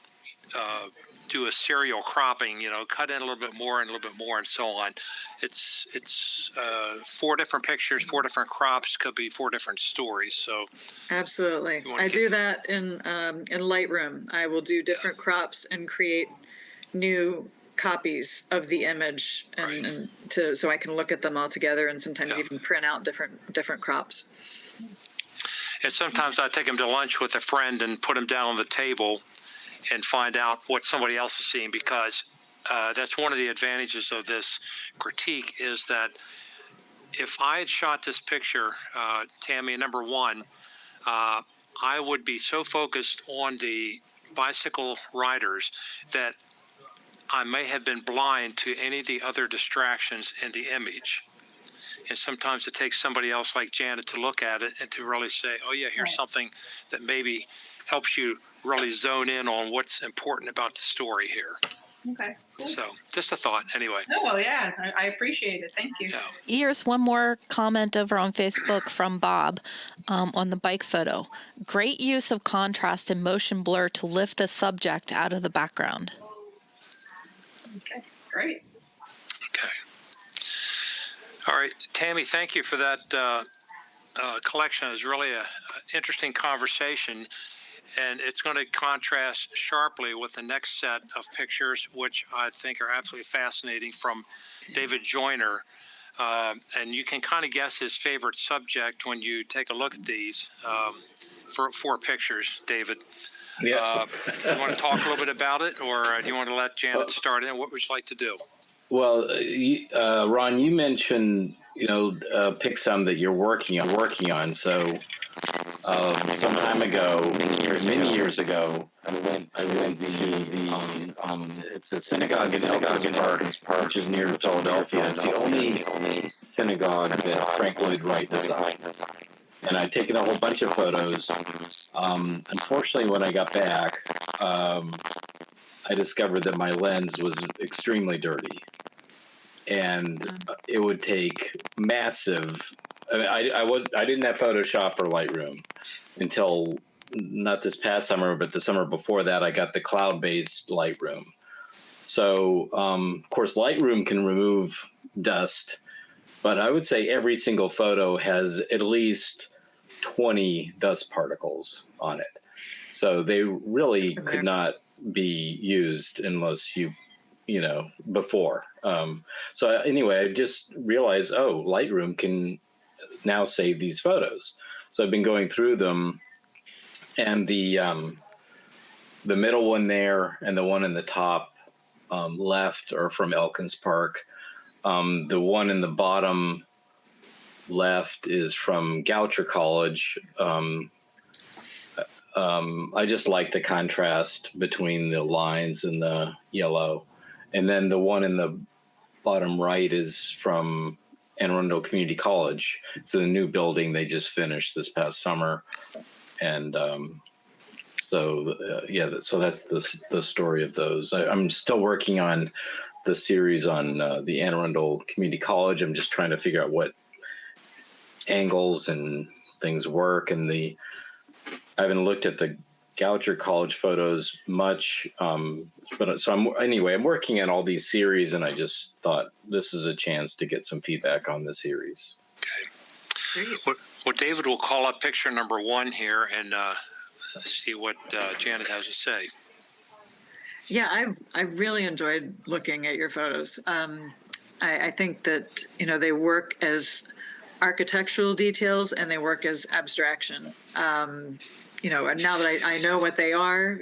do a serial cropping, cut in a little bit more and a little bit more and so on. It's 4 different pictures, 4 different crops, could be 4 different stories. So absolutely, I do that in Lightroom. I will do different crops and create new copies of the image and so I can look at them all together and sometimes even print out different crops. And sometimes I take them to lunch with a friend and put them down on the table and find out what somebody else is seeing, because that's one of the advantages of this critique, is that if I had shot this picture, Tammy, number 1, I would be so focused on the bicycle riders that I may have been blind to any of the other distractions in the image. And sometimes it takes somebody else like Janet to look at it and to really say, oh yeah, here's something that maybe helps you really zone in on what's important about the story here. Okay. Cool. So just a thought anyway. Oh yeah, I appreciate it. Thank you. Yeah. Here's one more comment over on Facebook from Bob on the bike photo. Great use of contrast and motion blur to lift the subject out of the background. Okay, great. Okay. All right, Tammy, thank you for that collection. It was really an interesting conversation, and it's going to contrast sharply with the next set of pictures, which I think are absolutely fascinating, from David Joyner. And you can kind of guess his favorite subject when you take a look at these for 4 pictures, David. Yeah. Do you want to talk a little bit about it, or do you want to let Janet start in? What would you like to do? Well, Ron, you mentioned pick some that you're working on. So Some time ago, many years ago, I went to it's a synagogue in Elkins Park, which is near Philadelphia. It's the only synagogue that Frank Lloyd Wright designed. And I'd taken a whole bunch of photos. Unfortunately, when I got back, I discovered that my lens was extremely dirty. And it would take massive. I mean, I didn't have Photoshop or Lightroom until not this past summer, but the summer before that. I got the cloud-based Lightroom. So, of course, Lightroom can remove dust, but I would say every single photo has at least 20 dust particles on it. So they really could not be used unless before. So anyway, I just realized, Lightroom can now save these photos. So I've been going through them, and the middle one there and the one in the top left are from Elkins Park. The one in the bottom left is from Goucher College. I just like the contrast between the lines and the yellow. And then the one in the bottom right is from Anne Arundel Community College. It's a new building they just finished this past summer. And so that's the story of those. I'm still working on the series on the Anne Arundel Community College. I'm just trying to figure out what angles and things work. And I haven't looked at the Goucher College photos much, I'm working on all these series, and I just thought this is a chance to get some feedback on the series. Okay. Well, David will call up picture number 1 here and see what Janet has to say. Yeah, I've really enjoyed looking at your photos. I think that they work as architectural details and they work as abstraction. And now that I know what they are,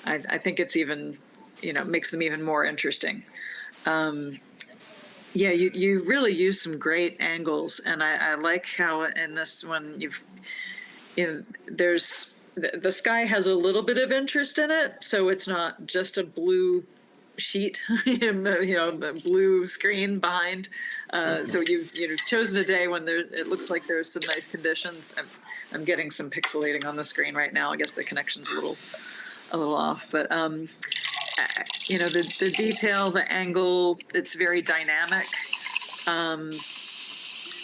I think it's even, makes them even more interesting. You really use some great angles, and I like how in this one there's the sky has a little bit of interest in it, so it's not just a blue sheet in the blue screen behind. So you've chosen a day when it looks like there's some nice conditions. I'm getting some pixelating on the screen right now. I guess the connection's a little off, but the detail, the angle, it's very dynamic.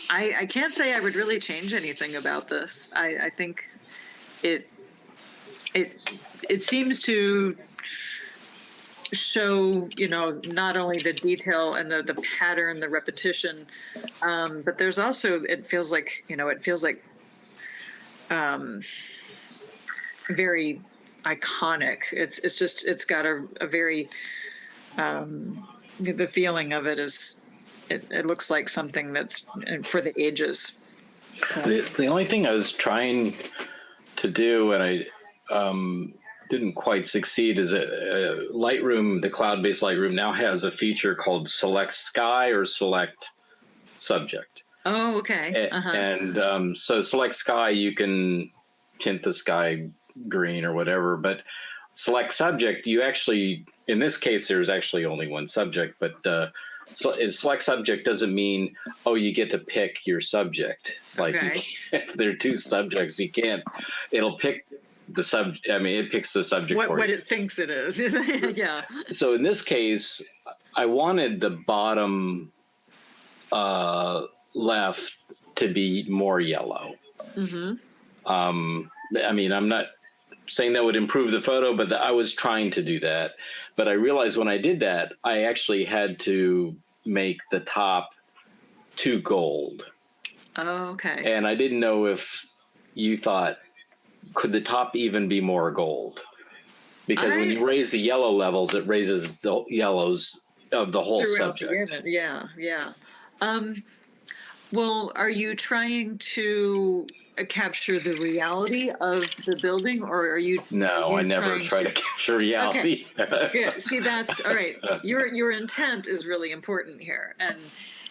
I can't say I would really change anything about this. I think it seems to show not only the detail and the pattern, the repetition, but there's also it feels like very iconic. It's got a very the feeling of it is it looks like something that's for the ages. So. The only thing I was trying to do, and I didn't quite succeed, is Lightroom, the cloud-based Lightroom, now has a feature called Select Sky or Select Subject. Oh, okay. And so Select Sky, you can tint the sky green or whatever, but Select Subject, you actually, in this case, there's actually only one subject, but Select Subject doesn't mean, you get to pick your subject. Like, if there are 2 subjects, you can't, it'll pick the it picks the subject for what you. It thinks it is. Yeah. So in this case, I wanted the bottom left to be more yellow. Mm-hmm. I'm not saying that would improve the photo, but I was trying to do that. But I realized when I did that, I actually had to make the top 2 gold. Oh, okay. And I didn't know if you thought, could the top even be more gold? Because when you raise the yellow levels, it raises the yellows of the whole subject. Yeah. Well, are you trying to capture the reality of the building, or are you? No, I never try to capture reality. Okay. Good. See, that's all right. Your intent is really important here, and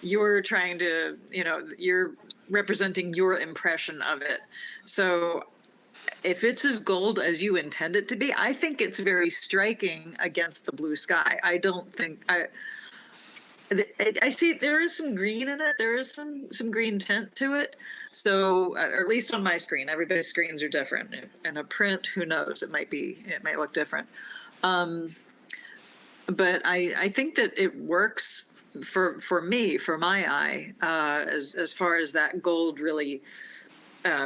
you're trying to, representing your impression of it. So if it's as gold as you intend it to be, I think it's very striking against the blue sky. I don't think I see there is some green in it. There is some green tint to it. So, or at least on my screen, everybody's screens are different. In a print, who knows? It might look different. But I think that it works for me, for my eye, as far as that gold really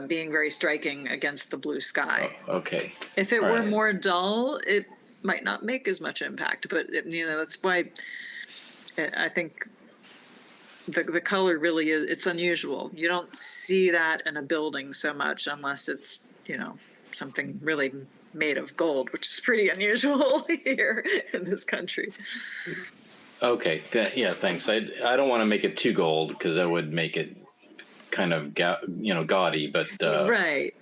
being very striking against the blue sky. Oh, okay. If it All were right. more dull, it might not make as much impact. But that's why I think the color really it's unusual. You don't see that in a building so much unless it's something really made of gold, which is pretty unusual here in this country. Okay. Yeah. Thanks. I don't want to make it too gold because that would make it kind of gaudy. But Right.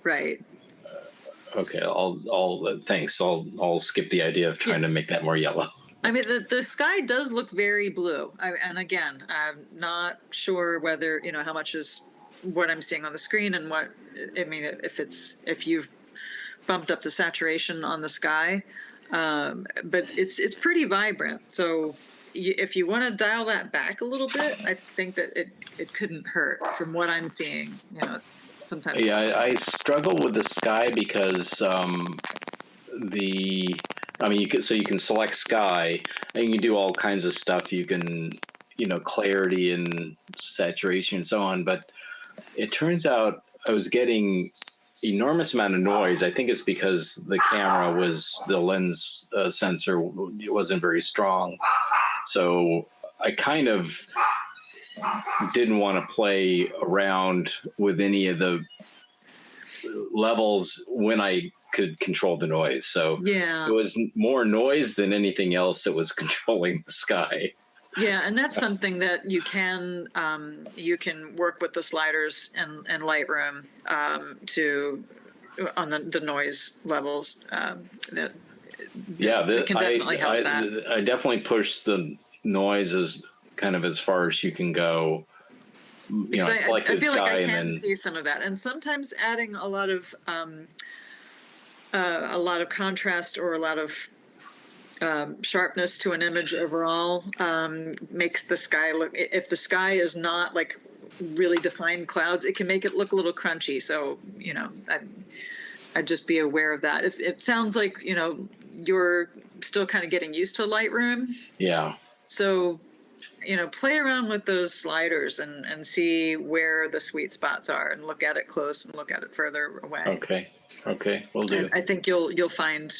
okay. I'll thanks. I'll skip the idea of trying to make that more yellow. I mean, the sky does look very blue. And again, I'm not sure whether, how much is what I'm seeing on the screen and what, I mean, if you've bumped up the saturation on the sky, but it's pretty vibrant. So if you want to dial that back a little bit, I think that it couldn't hurt from what I'm seeing, sometimes. Yeah, I struggle with the sky because you can select sky and you can do all kinds of stuff. You can, clarity and saturation and so on. But it turns out I was getting enormous amount of noise. I think it's because the lens sensor wasn't very strong. So I kind of didn't want to play around with any of the levels when I could control the noise. So Yeah. it was more noise than anything else that was controlling the sky. Yeah, and that's something that you can work with the sliders in Lightroom on the noise levels. That can definitely help that. I definitely pushed the noise as far as you can go. Selected I feel sky like I and can then see some of that, and sometimes adding a lot of contrast or a lot of sharpness to an image overall makes the sky look. If the sky is not like really defined clouds, it can make it look a little crunchy. So I'd just be aware of that. If it sounds like you're still kind of getting used to Lightroom, yeah. so play around with those sliders and see where the sweet spots are, and look at it close and look at it further away. Okay, we'll do. And I think you'll find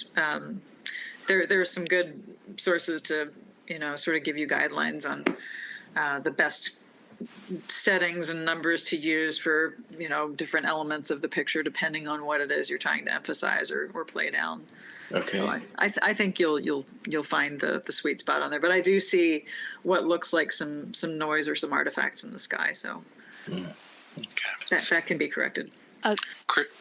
there's some good sources to sort of give you guidelines on the best settings and numbers to use for different elements of the picture depending on what it is you're trying to emphasize or play down. Okay. So I think you'll find the sweet spot on there, but I do see what looks like some noise or some artifacts in the sky. So that can be corrected.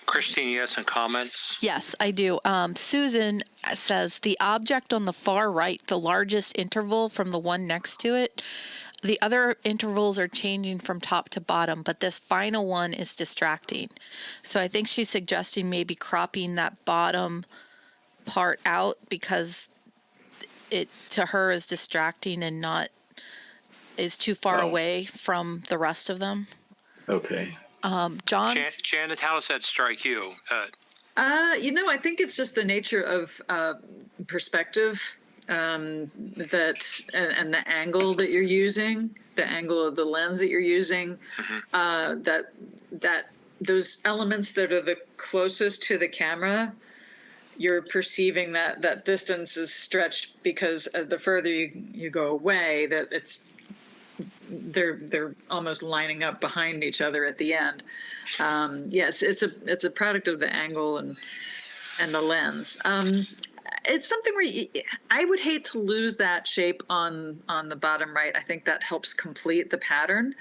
Christine, you have some comments? Yes, I do. Susan says the object on the far right, the largest interval from the one next to it, the other intervals are changing from top to bottom, but this final one is distracting. So I think she's suggesting maybe cropping that bottom part out because it to her is distracting and is too far away from the rest of them. Okay. John? Janet, how does that strike you? I think it's just the nature of perspective and the angle that you're using, the angle of the lens that you're using, that those elements that are the closest to the camera, you're perceiving that distance is stretched because the further you go away, that they're almost lining up behind each other at the end. Yes, it's a product of the angle and the lens. It's something where I would hate to lose that shape on the bottom right. I think that helps complete the pattern.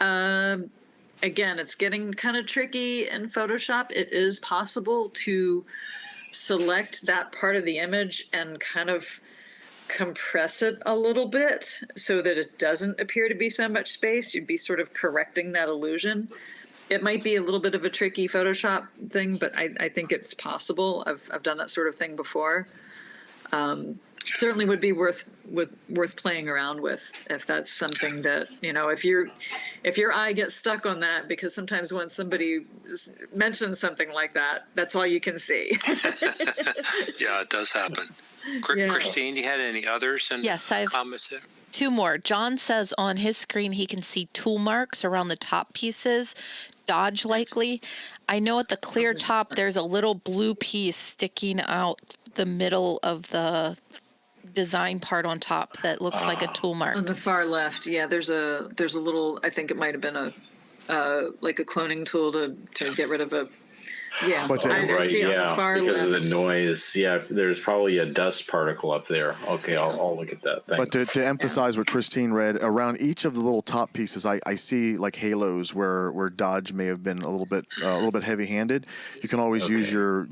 Again, it's getting kind of tricky in Photoshop. It is possible to select that part of the image and kind of compress it a little bit so that it doesn't appear to be so much space. You'd be sort of correcting that illusion. It might be a little bit of a tricky Photoshop thing, but I think it's possible. I've done that sort of thing before. Certainly would be worth playing around with if that's something that, you know, if your eye gets stuck on that, because sometimes when somebody mentions something like that, that's all you can see. Yeah, it does happen. Yeah. Christine, you had any others and Yes, I've comments there? 2 more. John says on his screen he can see tool marks around the top pieces, dodge likely. I know at the clear top there's a little blue piece sticking out the middle of the design part on top that looks like a tool On mark. the far left, yeah, there's a little, I think it might have been a like a cloning tool to get rid of a, yeah. But to- I Right, see on the yeah, far because of left. the noise. Yeah, there's probably a dust particle up there. Okay, I'll look at that. Thanks. But to emphasize what Christine read, around each of the little top pieces, I see like halos where Dodge may have been a little bit heavy-handed. You can always use your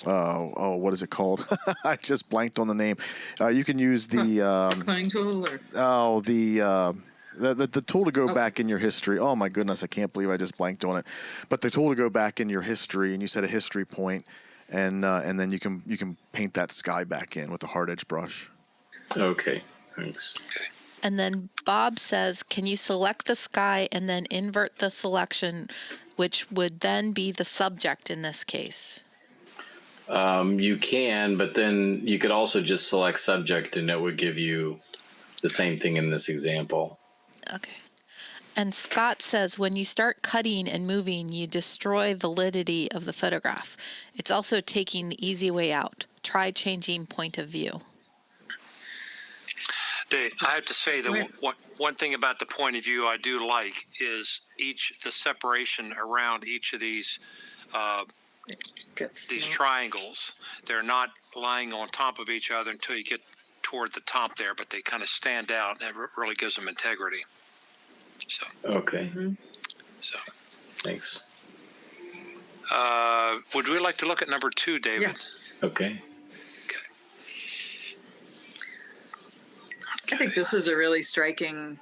what is it called? I just blanked on the name. You can use the Cloning tool or? the tool to go back in your history. Oh my goodness, I can't believe I just blanked on it. But the tool to go back in your history, and you set a history point, and then you can paint that sky back in with a hard edge brush. Okay, thanks. And then Bob says, can you select the sky and then invert the selection, which would then be the subject in this case? You can, but then you could also just select subject and it would give you the same thing in this example. Okay. And Scott says, when you start cutting and moving, you destroy validity of the photograph. It's also taking the easy way out. Try changing point of view. I have to say that one thing about the point of view I do like is the separation around each of these triangles. They're not lying on top of each other until you get toward the top there, but they kind of stand out, and it really gives them integrity. So Okay. so Thanks. would we like to look at number 2, David? Yes. Okay. I think this is a really striking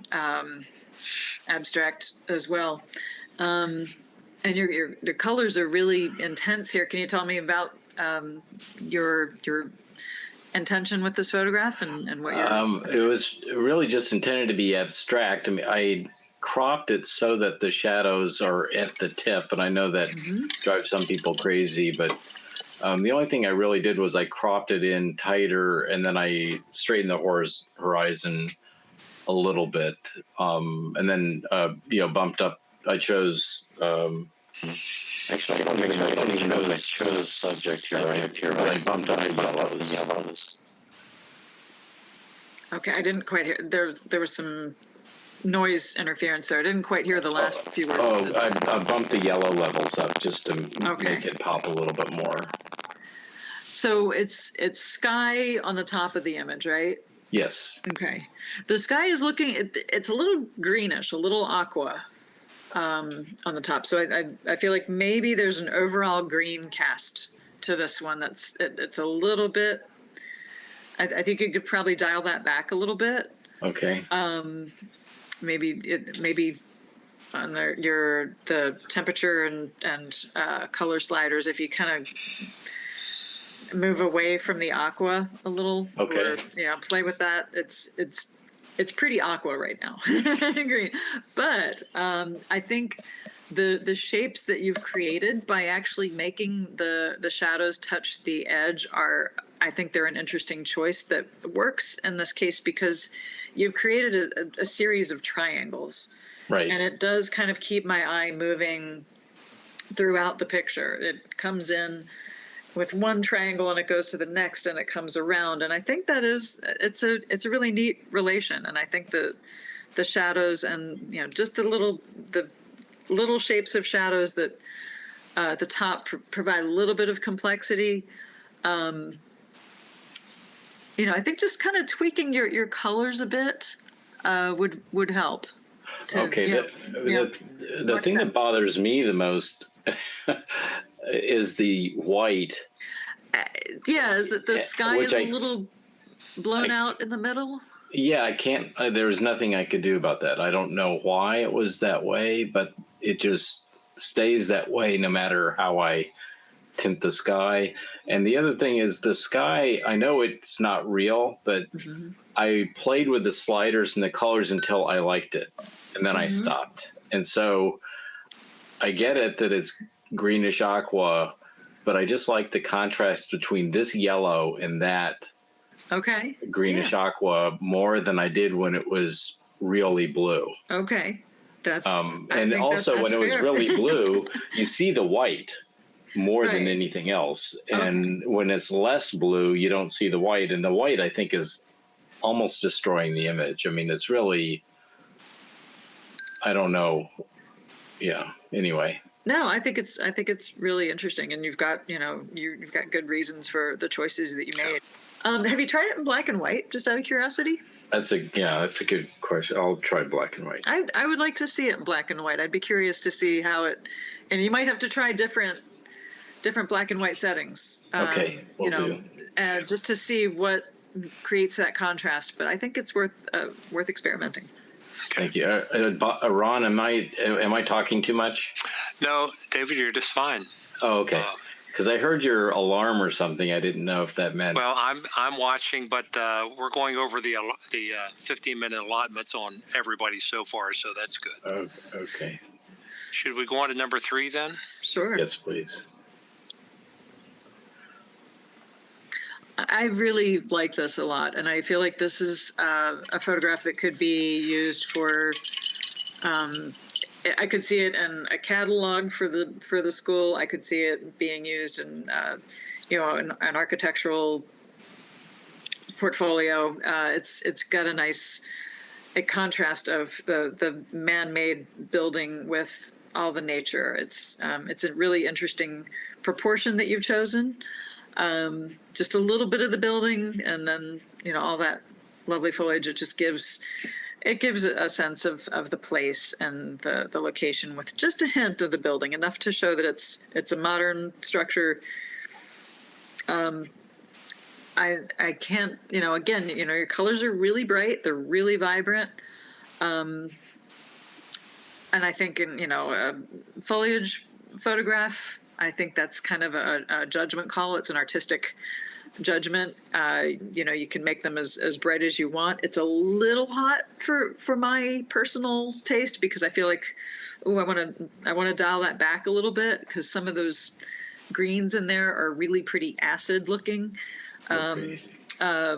abstract as well. And your colors are really intense here. Can you tell me about your intention with this photograph and what you're... It was really just intended to be abstract. I mean, I cropped it so that the shadows are at the tip, and I know that drives some people crazy, but the only thing I really did was I cropped it in tighter, and then I straightened the horizon a little bit, and then bumped up. I chose. Actually, I don't even know that I chose subject here. But I bumped up the yellows. Okay, I didn't quite hear. There was some noise interference there. I didn't quite hear the last few words. Oh, I bumped the yellow levels up just to make it pop a little bit more. So it's sky on the top of the image, right? Yes. Okay. The sky is it's a little greenish, a little aqua on the top. So I feel like maybe there's an overall green cast to this one. It's a little bit, I think you could probably dial that back a little bit. Okay. Maybe on the temperature and color sliders, if you kind of move away from the aqua a little, okay, or play with that. It's pretty aqua right now. Green. But I think the shapes that you've created by actually making the shadows touch the edge I think they're an interesting choice that works in this case because you've created a series of triangles. Right. And it does kind of keep my eye moving throughout the picture. It comes in with one triangle and it goes to the next and it comes around. And I think it's a really neat relation. And I think the shadows and, just the little shapes of shadows that at the top provide a little bit of complexity. I think just kind of tweaking your colors a bit would help. Okay. The thing that bothers me the most is the white. Is that the sky is a little blown out in the middle? Yeah, I can't. There's nothing I could do about that. I don't know why it was that way, but it just stays that way no matter how I tint the sky. And the other thing is the sky, I know it's not real, but I played with the sliders and the colors until I liked it. And then I stopped. And so I get it that it's greenish aqua, but I just like the contrast between this yellow and that Okay. greenish aqua more than I did when it was really blue. Okay. That's and also when it was really blue, you see the white more than Right. anything else. And when it's less blue, you don't see the white. And the white, I think, is almost destroying the image. I mean, it's really, I don't know. Yeah. Anyway. No, I think it's really interesting, and you've got you've got good reasons for the choices that you made. Have you tried it in black and white? Just out of curiosity. That's a good question. I'll try black and white. I would like to see it in black and white. I'd be curious to see how it, and you might have to try different black and white settings. Okay, will do. Just to see what creates that contrast. But I think it's worth experimenting. Thank you. Ron, am I talking too much? No, David, you're just fine. Oh, okay. Because I heard your alarm or something. I didn't know if that meant. Well, I'm watching, but we're going over the 15-minute allotments on everybody so far, so that's good. Oh, okay. Should we go on to number 3 then? Sure. Yes, please. I really like this a lot, and I feel like this is a photograph that could be used for. I could see it in a catalog for the school. I could see it being used in an architectural portfolio. It's got a contrast of the man-made building with all the nature. It's a really interesting proportion that you've chosen. Just a little bit of the building, and then all that lovely foliage. It just gives a sense of the place and the location with just a hint of the building, enough to show that it's a modern structure. I can't, again, your colors are really bright, they're really vibrant, and I think in a foliage photograph, I think that's kind of a judgment call. It's an artistic judgment. You can make them as bright as you want. It's a little hot for my personal taste, because I feel like, I want to dial that back a little bit, because some of those greens in there are really pretty acid looking. Okay. I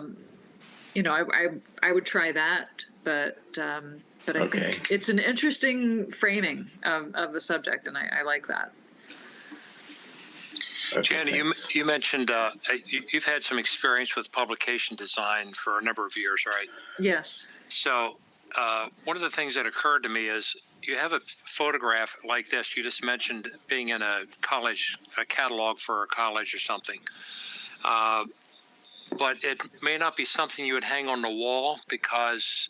would try that, but I think it's an interesting framing of the subject, and I like that. Okay, Janet, you mentioned you've had some experience with publication design for a number of years, right? Yes. So one of the things that occurred to me is you have a photograph like this. You just mentioned being in a catalog for a college or something. But it may not be something you would hang on the wall, because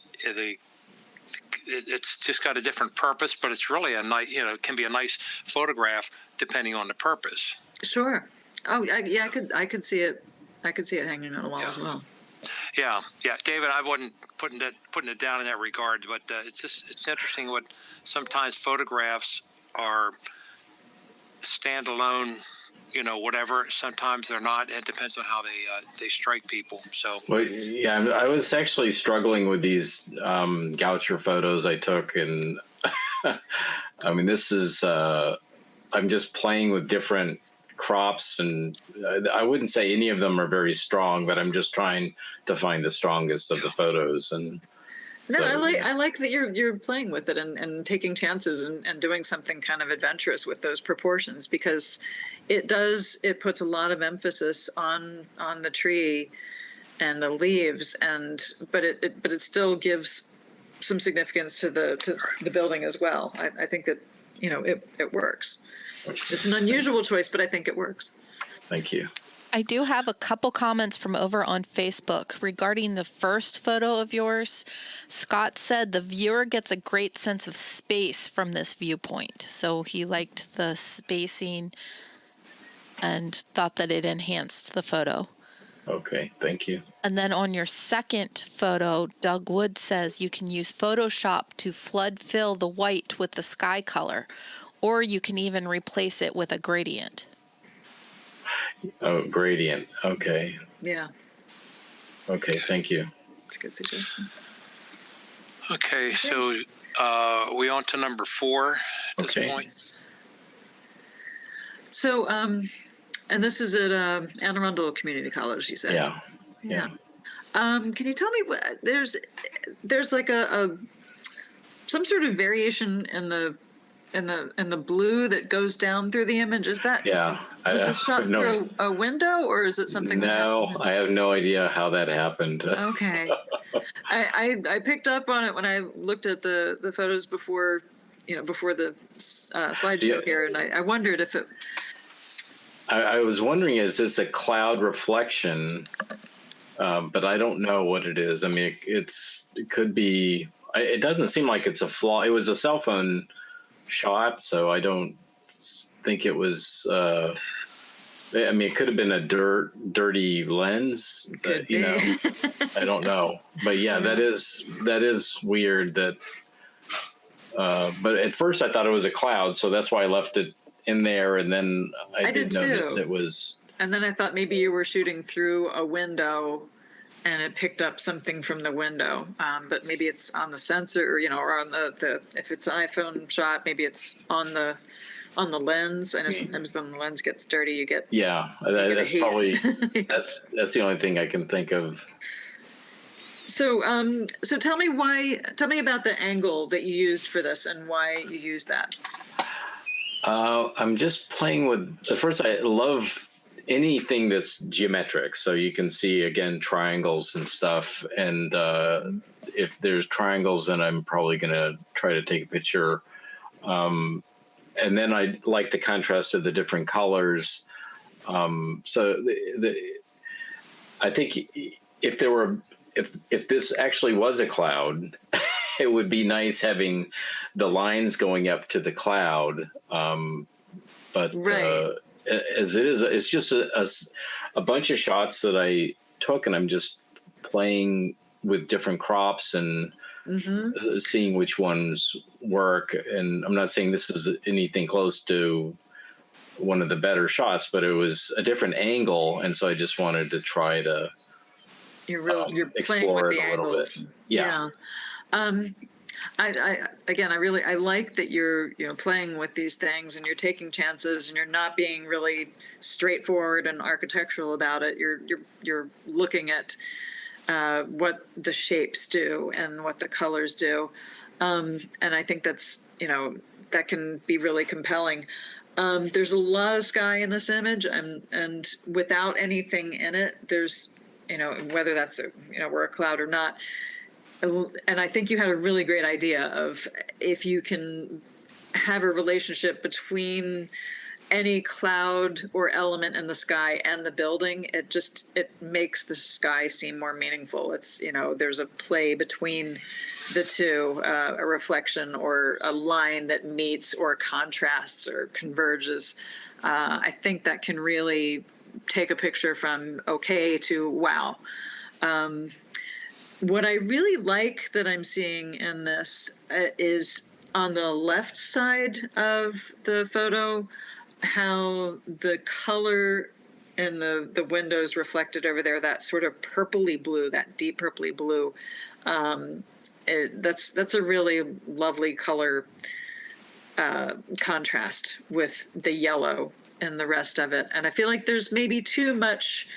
it's just got a different purpose, but it's really it can be a nice photograph depending on the purpose. Sure. Oh, yeah. I could see it. I could see it hanging on a wall as well. Yeah. David, I wasn't putting it down in that regard, but it's interesting what sometimes photographs are standalone. Whatever. Sometimes they're not. It depends on how they strike people. So. Well, yeah, I was actually struggling with these Goucher photos I took, and I mean, this is I'm just playing with different crops, and I wouldn't say any of them are very strong, but I'm just trying to find the strongest of the photos. And no, so, I like that you're playing with it and taking chances and doing something kind of adventurous with those proportions, because it puts a lot of emphasis on the tree and the leaves, but it still gives some significance to the building as well. I think that it works. It's an unusual choice, but I think it works. Thank you. I do have a couple comments from over on Facebook regarding the first photo of yours. Scott said the viewer gets a great sense of space from this viewpoint. So he liked the spacing and thought that it enhanced the photo. Okay, thank you. And then on your second photo, Doug Wood says you can use Photoshop to flood fill the white with the sky color, or you can even replace it with a gradient. Oh, gradient. Okay. Yeah, Okay, thank you. that's a good suggestion. Okay, so we on to number 4 at this Okay. point. So, and this is at Anne Arundel Community College, you said? Yeah. Yeah. Can you tell me what there's like a some sort of variation in the blue that goes down through the image? Is that Yeah. was this shot no, through a window, or is it something? No, I have no idea how that happened. Okay. I picked up on it when I looked at the photos before, before the slideshow here, and I wondered if it. I was wondering, is this a cloud reflection? But I don't know what it is. I mean, it could be. It doesn't seem like it's a flaw. It was a cell phone shot, so I don't think it was. I mean, it could have been a dirty lens. Could be. I don't know. But yeah, that is weird. That. But at first, I thought it was a cloud, so that's why I left it in there, and then I did notice too. it was. And then I thought maybe you were shooting through a window, and it picked up something from the window. But maybe it's on the sensor, or on the if it's an iPhone shot, maybe it's on the lens. I know sometimes when the lens gets dirty, you get That's probably that's the only thing I can think of. So tell me about the angle that you used for this and why you used that. I'm just playing with. At first, I love anything that's geometric, so you can see again triangles and stuff. And if there's triangles, then I'm probably going to try to take a picture. And then I like the contrast of the different colors. So I think if there were. If this actually was a cloud, it would be nice having the lines going up to the cloud. But right. As it is, it's just a bunch of shots that I took, and I'm just playing with different crops and seeing which ones work. And I'm not saying this is anything close to one of the better shots, but it was a different angle, and so I just wanted to try to. You're playing with the angles. Yeah. I like that you're playing with these things and you're taking chances and you're not being really straightforward and architectural about it. You're looking at what the shapes do and what the colors do, and I think that's that can be really compelling. There's a lot of sky in this image, and without anything in it, there's whether that's we're a cloud or not. And I think you had a really great idea of if you can have a relationship between any cloud or element in the sky and the building, it makes the sky seem more meaningful. It's, there's a play between the two, a reflection or a line that meets or contrasts or converges. I think that can really take a picture from okay to wow. What I really like that I'm seeing in this is on the left side of the photo, how the color in the windows reflected over there, that sort of purpley blue, that deep purpley blue. That's a really lovely color contrast with the yellow and the rest of it. And I feel like there's maybe too much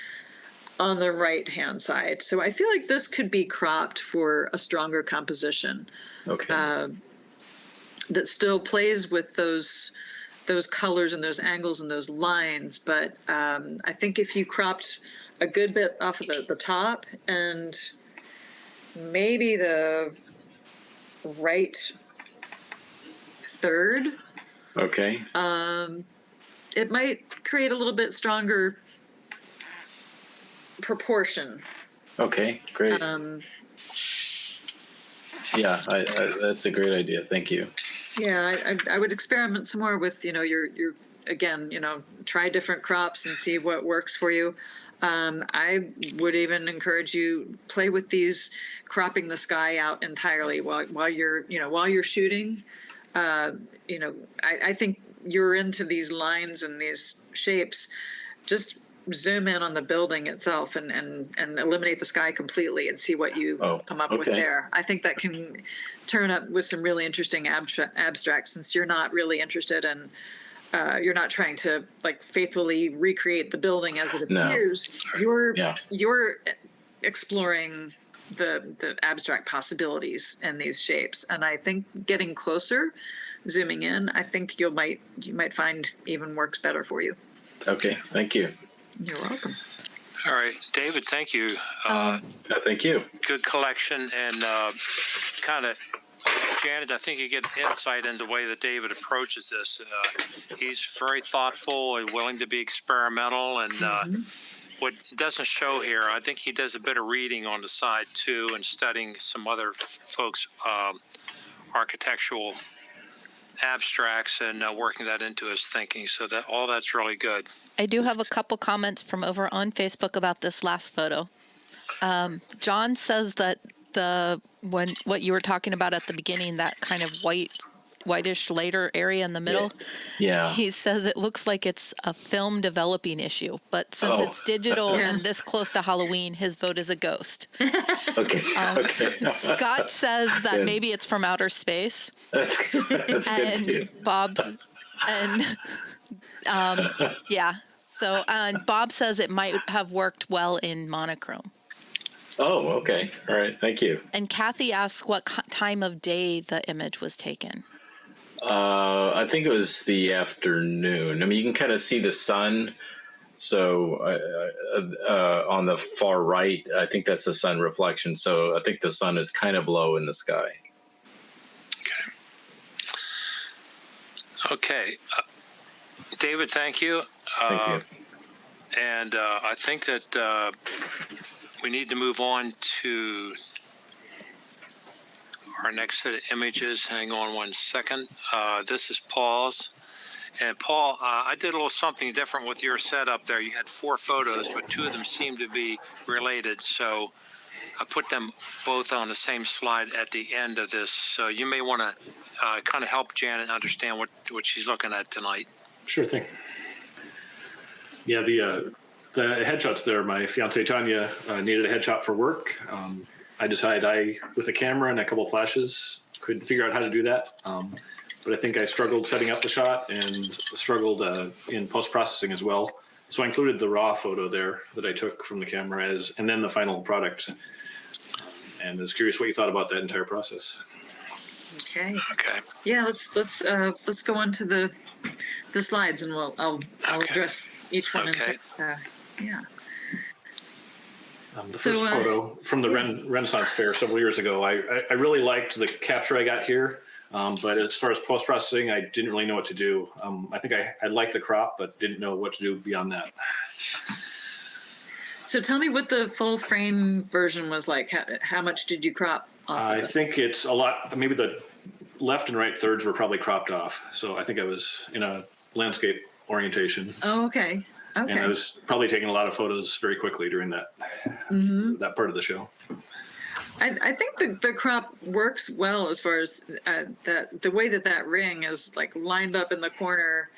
on the right-hand side. So I feel like this could be cropped for a stronger composition. Okay. That still plays with those colors and those angles and those lines. But I think if you cropped a good bit off of the top and maybe the right third. Okay. It might create a little bit stronger proportion. Okay, great. Yeah, that's a great idea. Thank you. Yeah, I would experiment some more with, your again, try different crops and see what works for you. I would even encourage you play with these, cropping the sky out entirely while you're shooting. I think you're into these lines and these shapes. Just zoom in on the building itself and eliminate the sky completely and see what you come up with there. I think that can turn up with some really interesting abstracts, since you're not really interested in, you're not trying to like faithfully recreate the building as it appears. You're exploring the abstract possibilities in these shapes. And I think getting closer, zooming in, I think you might find even works better for you. Okay, thank you. You're welcome. All right, David, thank you. Thank you. Good collection, and kind of, Janet, I think you get insight into the way that David approaches this. He's very thoughtful and willing to be experimental, and what doesn't show here, I think he does a bit of reading on the side too, and studying some other folks' architectural abstracts and working that into his thinking. So that all that's really good. I do have a couple comments from over on Facebook about this last photo. John says that what you were talking about at the beginning, that kind of whitish later area in the middle. Yeah. He says it looks like it's a film developing issue, but since it's digital and this close to Halloween, his vote is a ghost. Okay. Scott says that maybe it's from outer space. That's good too. Bob and So Bob says it might have worked well in monochrome. Oh, okay. All right. Thank you. And Kathy asks what time of day the image was taken. I think it was the afternoon. I mean, you can kind of see the sun. So on the far right, I think that's the sun reflection. So I think the sun is kind of low in the sky. Okay. David, thank you. Thank you. And I think that we need to move on to our next set of images. Hang on one second. This is Paul's. And Paul, I did a little something different with your setup there. You had 4 photos, but 2 of them seem to be related. So I put them both on the same slide at the end of this. So you may want to kind of help Janet understand what she's looking at tonight. Sure thing. Yeah, the headshots there, my fiancée Tanya needed a headshot for work. I decided with a camera and a couple of flashes, could figure out how to do that. But I think I struggled setting up the shot and struggled in post-processing as well. So I included the raw photo there that I took from the camera and then the final product. And I was curious what you thought about that entire process. Okay. Okay. Yeah, let's go on to the slides, and I'll address each one. Okay. Yeah. The first photo from the Renaissance Fair several years ago, I really liked the capture I got here. But as far as post-processing, I didn't really know what to do. I think I liked the crop, but didn't know what to do beyond that. So tell me what the full frame version was like. How much did you crop off of it? think it's a lot. Maybe the left and right thirds were probably cropped off. So I think I was in a landscape orientation. Oh, okay. Okay. And I was probably taking a lot of photos very quickly during that part of the show. I think the crop works well as far as the way that ring is like lined up in the corner.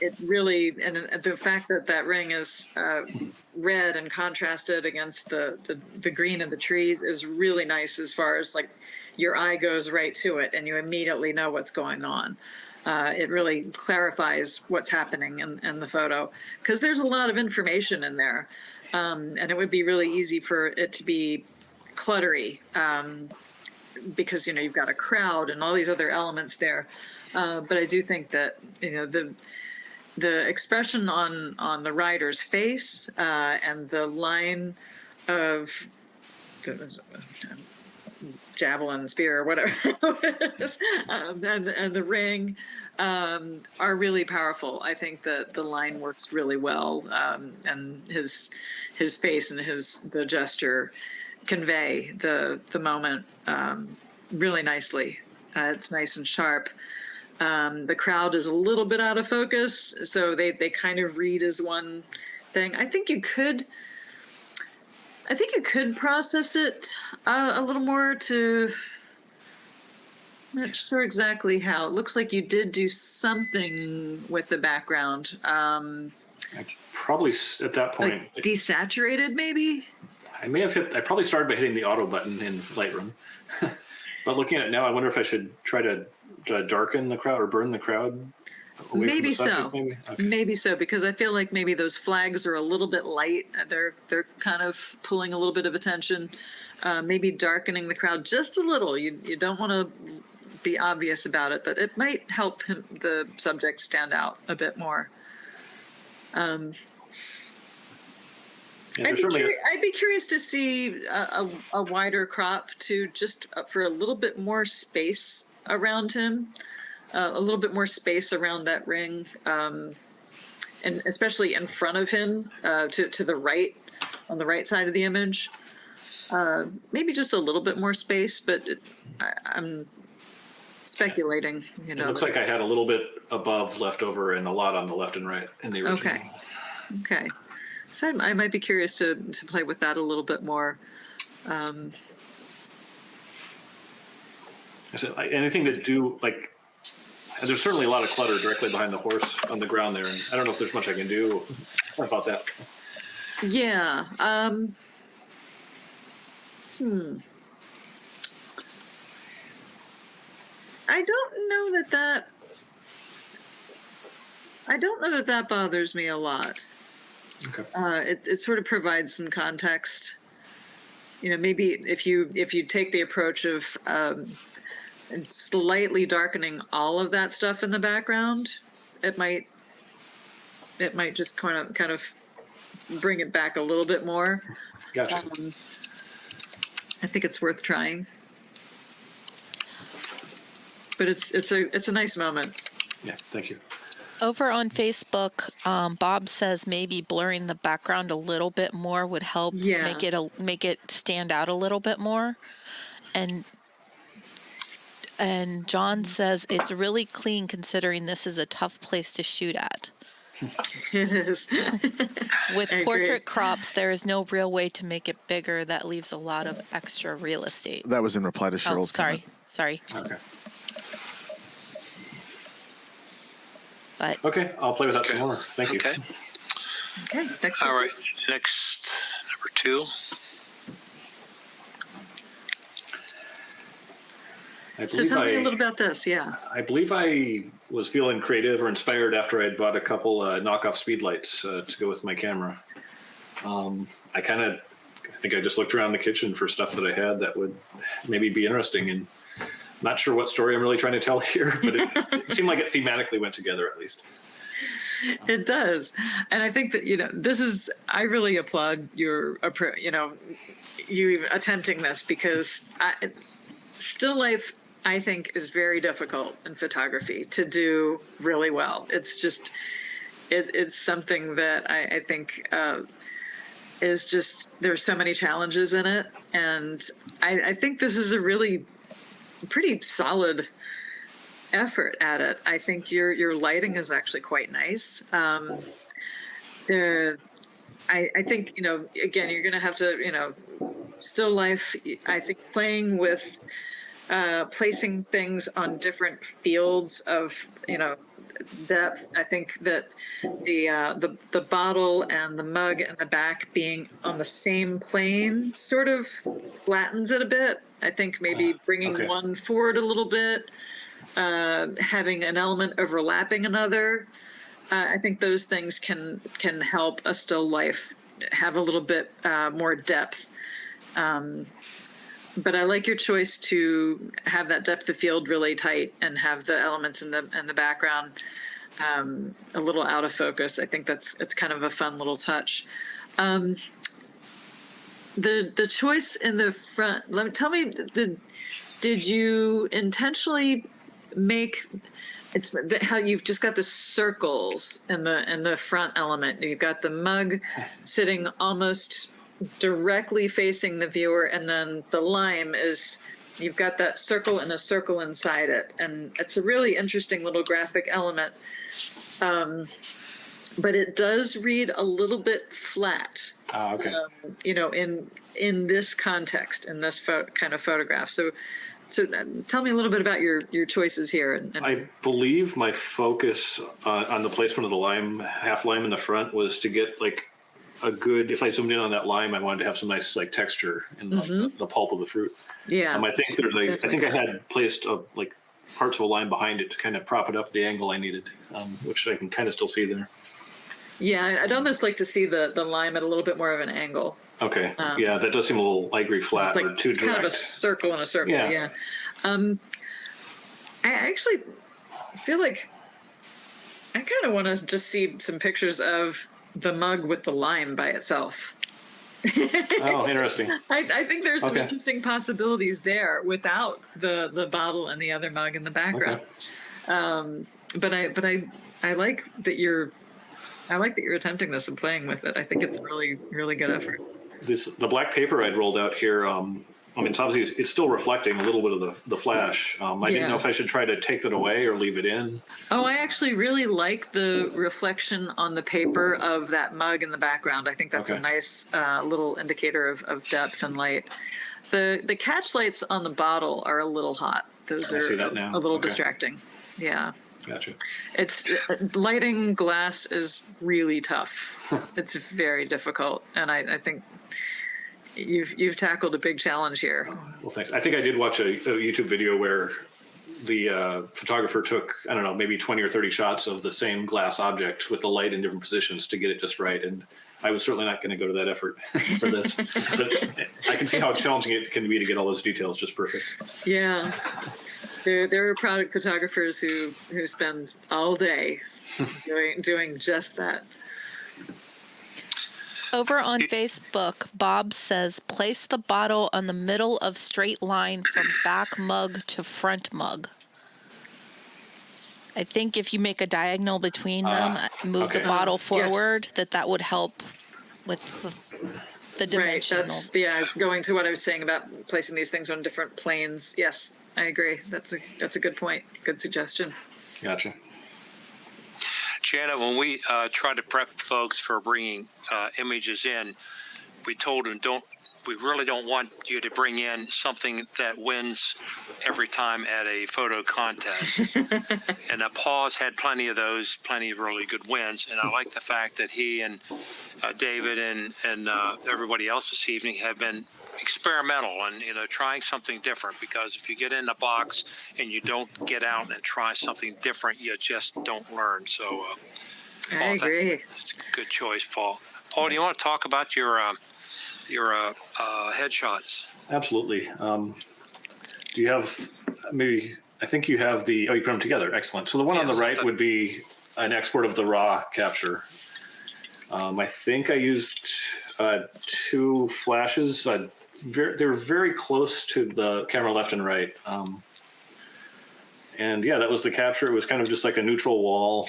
It really, and the fact that ring is red and contrasted against the green of the trees is really nice as far as like your eye goes right to it and you immediately know what's going on. It really clarifies what's happening in the photo because there's a lot of information in there. And it would be really easy for it to be cluttery because, you've got a crowd and all these other elements there. But I do think that, the expression on the rider's face and the line of javelin, spear, or whatever, and the ring are really powerful. I think that the line works really well, and his face and the gesture convey the moment really nicely. It's nice and sharp. The crowd is a little bit out of focus, so they kind of read as one thing. I think you could process it a little more to. Not sure exactly how. It looks like you did do something with the background. Probably at that point, Like desaturated, maybe? I probably started by hitting the auto button in Lightroom. But looking at it now, I wonder if I should try to darken the crowd or burn the crowd away from the subject, maybe? Okay. Maybe so, because I feel like maybe those flags are a little bit light. They're kind of pulling a little bit of attention. Maybe darkening the crowd just a little. You don't want to be obvious about it, but it might help the subject stand out a bit more. I'd be curious to see a wider crop too, just for a little bit more space around him, a little bit more space around that ring, and especially in front of him, to the right, on the right side of the image. Maybe just a little bit more space, but I'm speculating. It looks like I had a little bit above left over and a lot on the left and right in the original. Okay. So I might be curious to play with that a little bit more. Anything to do, like, there's certainly a lot of clutter directly behind the horse on the ground there, and I don't know if there's much I can do about that. Yeah. I don't know that bothers me a lot. Okay. It sort of provides some context. Maybe if you take the approach of slightly darkening all of that stuff in the background, it might just kind of bring it back a little bit more. Gotcha. I think it's worth trying. But it's a nice moment. Yeah, thank you. Over on Facebook, Bob says maybe blurring the background a little bit more would help make it stand out a little bit more. And John says it's really clean considering this is a tough place to shoot at. It is. With portrait crops, there is no real way to make it bigger. That leaves a lot of extra real estate. That was in reply to Cheryl's comment. Sorry. Okay. But okay, I'll play with that some more. Thank you. Okay. Next All one. right. Next, number 2. So tell me a little about this. Yeah. I believe I was feeling creative or inspired after I'd bought a couple knockoff speed lights to go with my camera. I think I just looked around the kitchen for stuff that I had that would maybe be interesting, and not sure what story I'm really trying to tell here, but it seemed like it thematically went together at least. It does. And I think that, I really applaud your, you even attempting this, because still life, I think, is very difficult in photography to do really well. It's just, it's something that I think is just, there's so many challenges in it. And I think this is a really pretty solid effort at it. I think your lighting is actually quite nice. I think, again, you're going to have to, still life, I think playing with placing things on different fields of, depth. I think that the bottle and the mug and the back being on the same plane sort of flattens it a bit. I think maybe bringing one forward a little bit, having an element overlapping another. I think those things can help a still life have a little bit more depth. But I like your choice to have that depth of field really tight and have the elements in the background a little out of focus. I think it's kind of a fun little touch. The choice in the front. Tell me, did you intentionally make how you've just got the circles in the front element? You've got the mug sitting almost directly facing the viewer, and then the lime is you've got that circle and a circle inside it, and it's a really interesting little graphic element. But it does read a little bit flat. Okay. In this context, in this kind of photograph. So tell me a little bit about your choices here. And I believe my focus on the placement of the half lime in the front was to get like a good, if I zoomed in on that lime, I wanted to have some nice like texture in the pulp of the fruit. Yeah. I think I think I had placed like parts of a lime behind it to kind of prop it up the angle I needed, which I can kind of still see there. Yeah, I'd almost like to see the lime at a little bit more of an angle. Okay. Yeah, that does seem a little, I agree, flat or too it's direct. kind of a circle and a circle. Yeah. I actually feel like I kind of want to just see some pictures of the mug with the lime by itself. Oh, interesting. I think there's some interesting possibilities there without the bottle and the other mug in the background. Okay. But I like that you're attempting this and playing with it. I think it's a really, really good effort. The black paper I'd rolled out here, it's obviously it's still reflecting a little bit of the flash. I didn't know if I should try to take that away or leave it in. Oh, I actually really like the reflection on the paper of that mug in the background. I think that's a nice little indicator of depth and light. The catch lights on the bottle are a little hot. Those are a little distracting. Yeah. Gotcha. It's lighting glass is really tough. It's very difficult, and I think you've tackled a big challenge here. Well, thanks. I think I did watch a YouTube video where the photographer took, I don't know, maybe 20 or 30 shots of the same glass object with the light in different positions to get it just right. And I was certainly not going to go to that effort for this. But I can see how challenging it can be to get all those details just perfect. Yeah. There are product photographers who spend all day doing just that. Over on Facebook, Bob says, place the bottle on the middle of straight line from back mug to front mug. I think if you make a diagonal between them, move the bottle forward, that would help with the dimensional. Right, that's, going to what I was saying about placing these things on different planes. Yes, I agree. That's a good point. Good suggestion. Gotcha. Janet, when we try to prep folks for bringing images in, we told them we really don't want you to bring in something that wins every time at a photo contest. And Paul's had plenty of those, plenty of really good wins. And I like the fact that he and David and everybody else this evening have been experimental and trying something different, because if you get in a box and you don't get out and try something different, you just don't learn. So I agree. It's a good choice, Paul. Paul, do you want to talk about your headshots? Absolutely. Do you have I think you have you put them together. Excellent. So the one on the right would be an export of the raw capture. I think I used 2 flashes. They're very close to the camera left and right. And yeah, that was the capture. It was kind of just like a neutral wall.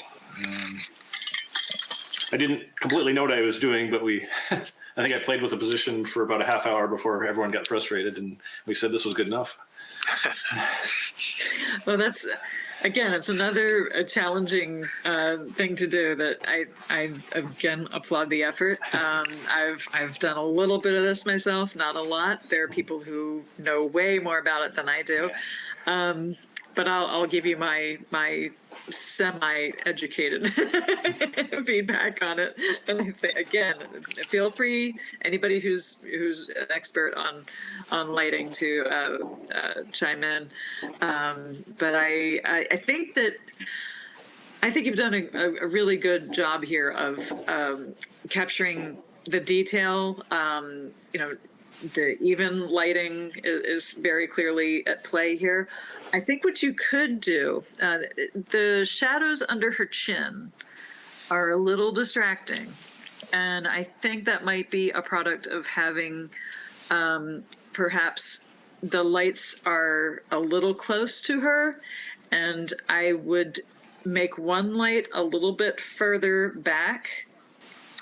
I didn't completely know what I was doing, but I think I played with the position for about a half hour before everyone got frustrated, and we said this was good enough. Well, it's another challenging thing to do that I again applaud the effort. I've done a little bit of this myself, not a lot. There are people who know way more about it than I do. But I'll give you my semi-educated feedback on it. And again, feel free, anybody who's an expert on lighting, to chime in. But I think you've done a really good job here of capturing the detail. The even lighting is very clearly at play here. I think what you could do, the shadows under her chin are a little distracting. And I think that might be a product of having perhaps the lights are a little close to her. And I would make one light a little bit further back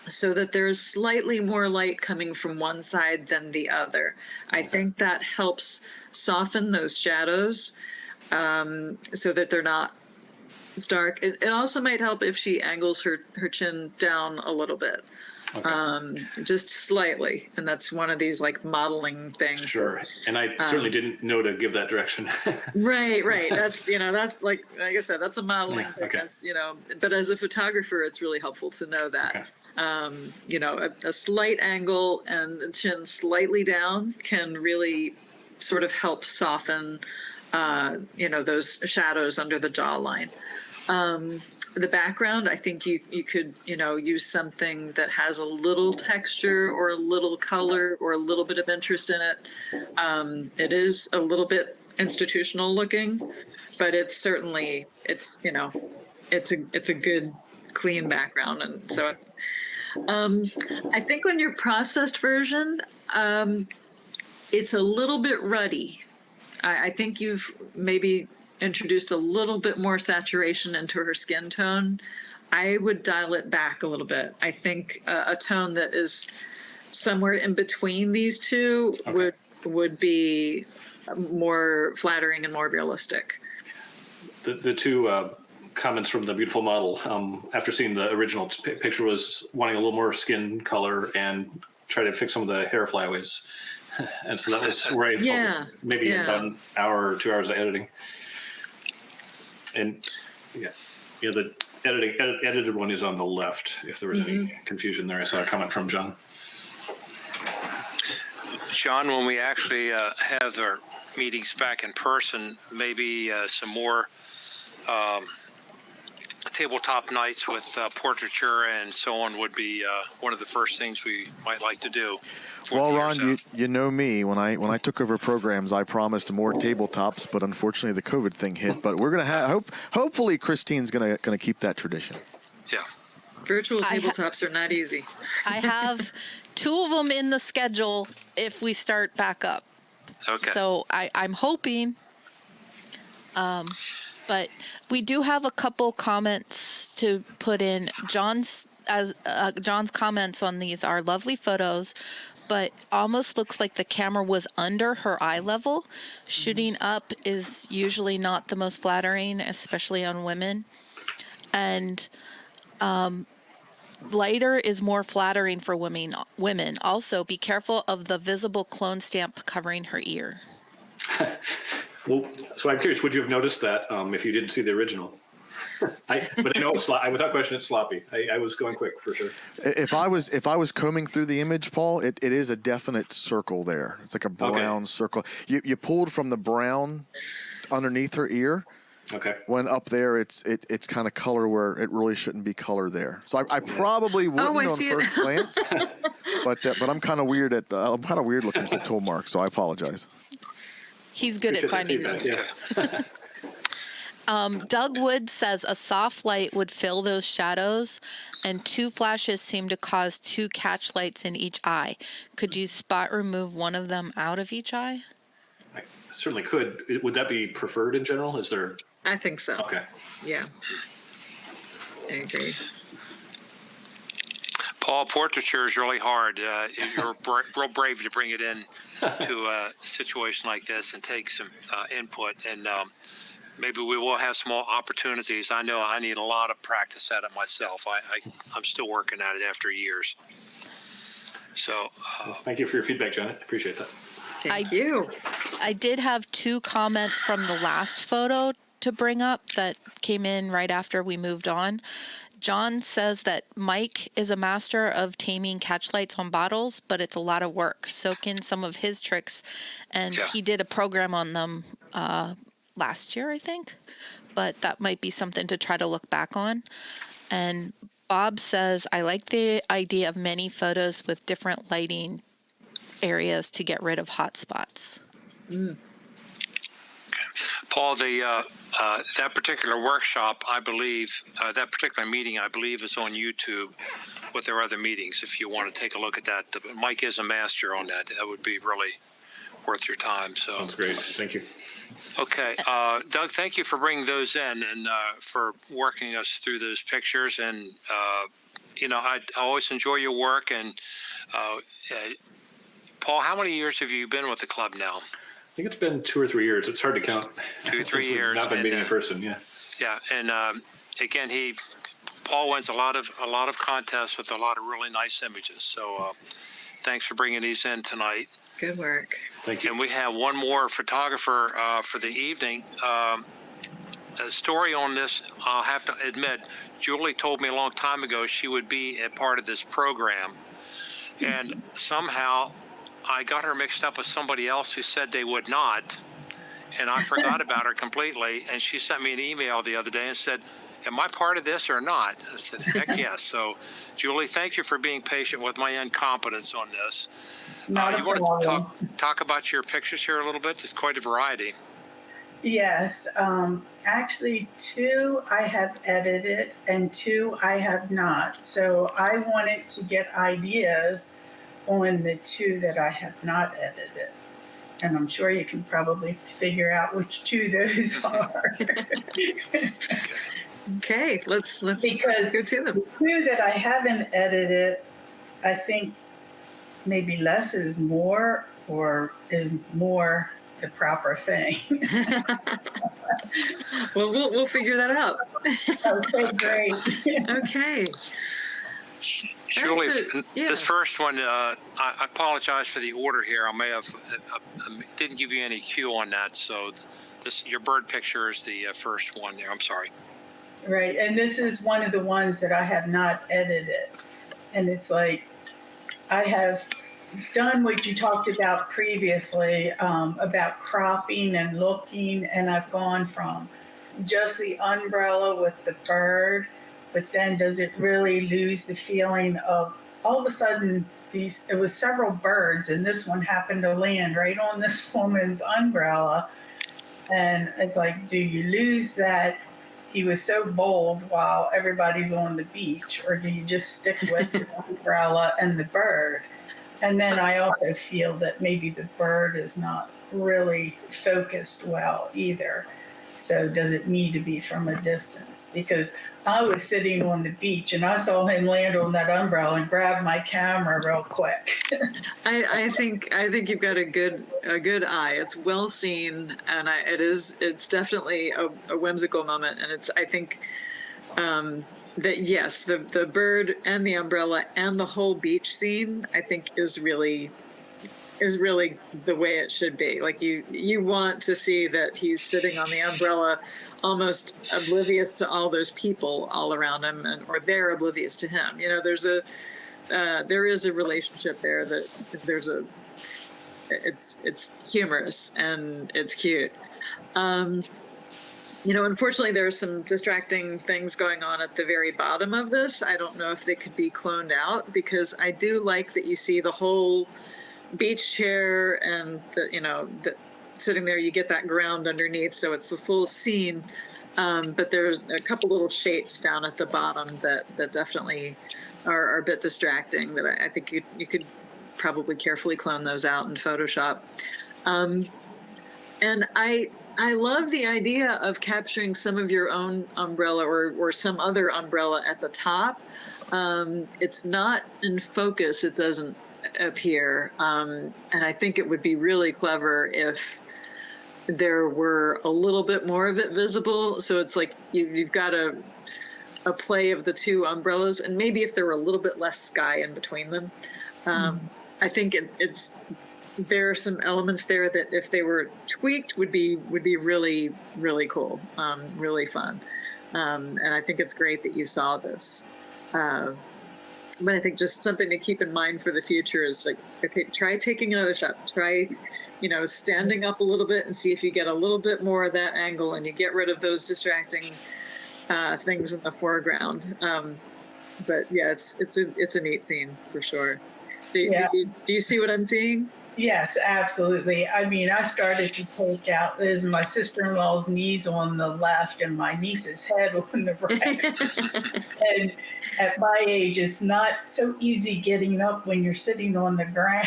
so that there's slightly more light coming from one side than the other. I think that helps soften those shadows, so that they're not stark. It also might help if she angles her chin down a little bit. Just slightly, and that's one of these like modeling things. Sure, and I certainly didn't know to give that direction. Right. That's that's like I said, that's a modeling thing. Okay. That's but as a photographer, it's really helpful to know that. Okay. A slight angle and the chin slightly down can really sort of help soften, those shadows under the jawline. The background, I think you could, use something that has a little texture or a little color or a little bit of interest in it. It is a little bit institutional looking, but it's certainly, it's a good, clean background. And so I think on your processed version, it's a little bit ruddy. I think you've maybe introduced a little bit more saturation into her skin tone. I would dial it back a little bit. I think a tone that is somewhere in between these two would be more flattering and more realistic. The two comments from the beautiful model after seeing the original picture was wanting a little more skin color and try to fix some of the hair flyaways. And so that was where I focused maybe about an hour or 2 hours of editing. And the edited one is on the left. If there was any confusion there, I saw a comment from John. John, when we actually have our meetings back in person, maybe some more tabletop nights with portraiture and so on would be one of the first things we might like to do. Well, Ron, you know me. When I took over programs, I promised more tabletops, but unfortunately the COVID thing hit. But we're gonna hopefully Christine's gonna keep that tradition. Yeah. Virtual tabletops are not easy. I have 2 of them in the schedule if we start back up. Okay. So I'm hoping. But we do have a couple comments to put in. John's comments on these are lovely photos, but almost looks like the camera was under her eye level. Shooting up is usually not the most flattering, especially on women. And lighter is more flattering for women. Also, be careful of the visible clone stamp covering her ear. Well, so I'm curious, would you have noticed that if you didn't see the original? But I know it's without question it's sloppy. I was going quick for sure. If I was combing through the image, Paul, it is a definite circle there. It's like a brown circle. You pulled from the brown underneath her ear. Okay. When up there, it's kind of color where it really shouldn't be color there. So I probably wouldn't on first glance. But I'm kind of weird looking at the tool mark, so I apologize. He's good at finding those. Yeah. Doug Wood says a soft light would fill those shadows, and 2 flashes seem to cause 2 catch lights in each eye. Could you spot remove one of them out of each eye? I certainly could. Would that be preferred in general? Is there? I think so. Okay. Yeah. I agree. Paul, portraiture is really hard. You're real brave to bring it in to a situation like this and take some input. And maybe we will have some more opportunities. I know I need a lot of practice at it myself. I'm still working at it after years. So Well, thank you for your feedback, Janet. Appreciate that. Thank you. I did have 2 comments from the last photo to bring up that came in right after we moved on. John says that Mike is a master of taming catch lights on bottles, but it's a lot of work. Soak in some of his tricks, and he did a program on them last year, I think. But that might be something to try to look back on. And Bob says, I like the idea of many photos with different lighting areas to get rid of hot spots. Paul, that particular workshop, I believe, that particular meeting, I believe, is on YouTube with their other meetings. If you want to take a look at that, Mike is a master on that. That would be really worth your time. So Sounds great. Thank you. Okay, Doug, thank you for bringing those in and for working us through those pictures. And I always enjoy your work. And Paul, how many years have you been with the club now? I think it's been 2 or 3 years. It's hard to count. 2 or 3 since we've years. not been meeting in person. Yeah. Yeah, and again, Paul wins a lot of contests with a lot of really nice images. So thanks for bringing these in tonight. Good work. Thank you. And we have one more photographer for the evening. A story on this, I'll have to admit, Julie told me a long time ago she would be a part of this program. And somehow I got her mixed up with somebody else who said they would not. And I forgot about her completely. And she sent me an email the other day and said, am I part of this or not? I said, heck yes. So, Julie, thank you for being patient with my incompetence on this. Not a you want problem. to talk about your pictures here a little bit? It's quite a variety. Yes. Actually, 2 I have edited and 2 I have not. So I wanted to get ideas on the 2 that I have not edited. And I'm sure you can probably figure out which 2 those are. Okay, let's Because go to them. the 2 that I haven't edited, I think maybe less is more, or is more the proper thing. Well, we'll figure that out. Okay, great. Okay. Julie, Yeah. this first one, I apologize for the order here. I may have didn't give you any cue on that. So your bird picture is the first one there. I'm sorry. Right, and this is one of the ones that I have not edited. And it's like, I have done what you talked about previously, about cropping and looking, and I've gone from just the umbrella with the bird, but then does it really lose the feeling of, all of a sudden, it was several birds, and this one happened to land right on this woman's umbrella. And it's like, do you lose that? He was so bold while everybody's on the beach, or do you just stick with the umbrella and the bird? And then I also feel that maybe the bird is not really focused well either. So does it need to be from a distance? Because I was sitting on the beach and I saw him land on that umbrella and grab my camera real quick. I think you've got a good eye. It's well seen, and it's definitely a whimsical moment. And I think that yes, the bird and the umbrella and the whole beach scene, I think is really the way it should be. Like you want to see that he's sitting on the umbrella, almost oblivious to all those people all around him, or they're oblivious to him. There is a relationship there that it's humorous and it's cute. Unfortunately, there are some distracting things going on at the very bottom of this. I don't know if they could be cloned out, because I do like that you see the whole beach chair and the sitting there, you get that ground underneath, so it's the full scene. But there's a couple little shapes down at the bottom that definitely are a bit distracting, that I think you could probably carefully clone those out in Photoshop. And I love the idea of capturing some of your own umbrella or some other umbrella at the top. It's not in focus, it doesn't appear. And I think it would be really clever if there were a little bit more of it visible. So it's like you've got a play of the 2 umbrellas, and maybe if there were a little bit less sky in between them. I think there are some elements there that, if they were tweaked, would be really, really cool, really fun. And I think it's great that you saw this. But I think just something to keep in mind for the future is, like, okay, try taking another shot. Try, standing up a little bit and see if you get a little bit more of that angle, and you get rid of those distracting things in the foreground. But yeah, it's a neat scene for sure. Do you see what I'm seeing? Yes, absolutely. I mean, I started to take out, there's my sister-in-law's knees on the left and my niece's head on the right. And at my age, it's not so easy getting up when you're sitting on the ground.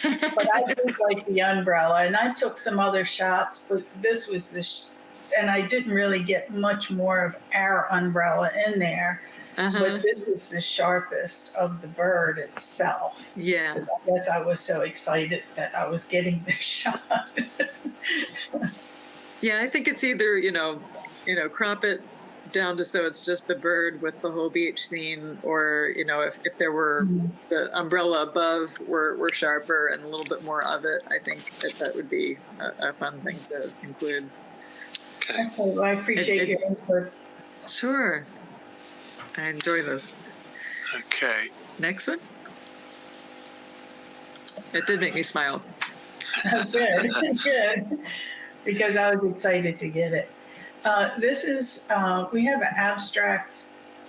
But I do like the umbrella, and I took some other shots, but this was and I didn't really get much more of our umbrella in there. but this is the sharpest of the bird itself. Yeah. I guess I was so excited that I was getting this shot. Yeah, I think it's either, crop it down to so it's just the bird with the whole beach scene, or, if there were the umbrella above were sharper and a little bit more of it, I think that would be a fun thing to include. Okay. Well, I appreciate your input. Sure. I enjoy this. Okay. Next one. It did make me smile. Good, good, because I was excited to get it. This is, we have an abstract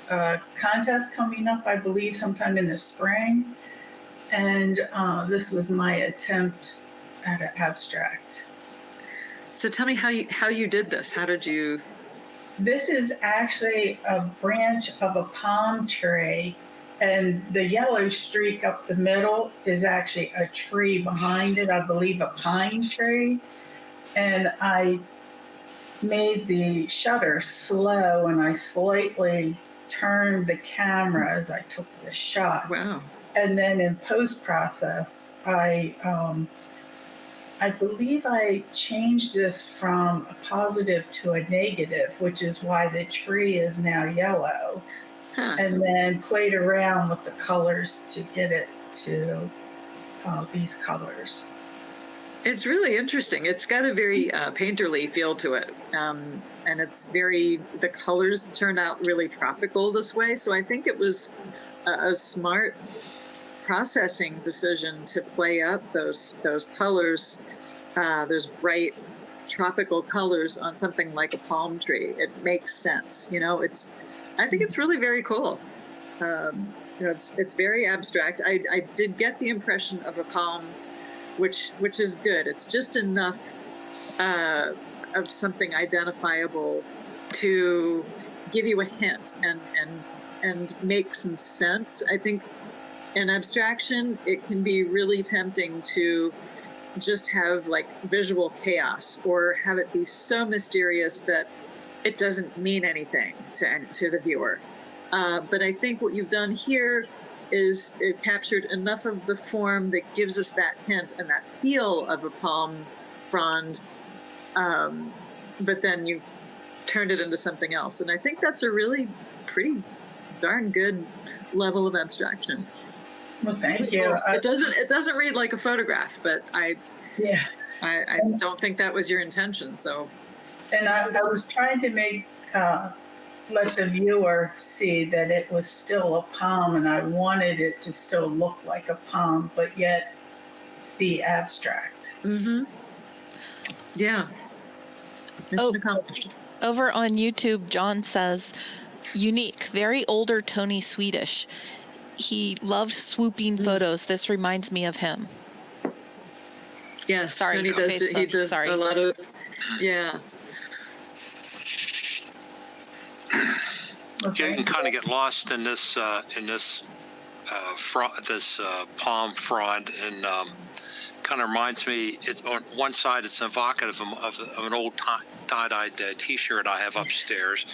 contest coming up, I believe, sometime in the spring. And this was my attempt at an abstract. So tell me how you did this. How did you? This is actually a branch of a palm tree, and the yellow streak up the middle is actually a tree behind it, I believe a pine tree. And I made the shutter slow, and I slightly turned the camera as I took the shot. Wow. And then in post-process, I believe I changed this from a positive to a negative, which is why the tree is now yellow. Huh. And then played around with the colors to get it to these colors. It's really interesting. It's got a very painterly feel to it. And the colors turned out really tropical this way. So I think it was a smart processing decision to play up those colors, those bright tropical colors on something like a palm tree. It makes sense. I think it's really very cool. It's very abstract. I did get the impression of a palm, which is good. It's just enough of something identifiable to give you a hint and make some sense. I think in abstraction, it can be really tempting to just have like visual chaos, or have it be so mysterious that it doesn't mean anything to the viewer. But I think what you've done here is it captured enough of the form that gives us that hint and that feel of a palm frond, but then you turned it into something else. And I think that's a really pretty darn good level of abstraction. Well, thank you. It doesn't read like a photograph, but I don't think that was your intention. So, and I was trying to make let the viewer see that it was still a palm, and I wanted it to still look like a palm, but yet be abstract. Mm-hmm. Yeah. Oh, over on YouTube, John says, unique, very older Tony Swedish. He loved swooping photos. This reminds me of him. Yes, sorry, Tony does. Facebook. He does sorry. a lot of, yeah. Yeah, you can kind of get lost in this palm frond, and kind of reminds me. It's on one side, it's evocative of an old tie-dyed T-shirt I have upstairs.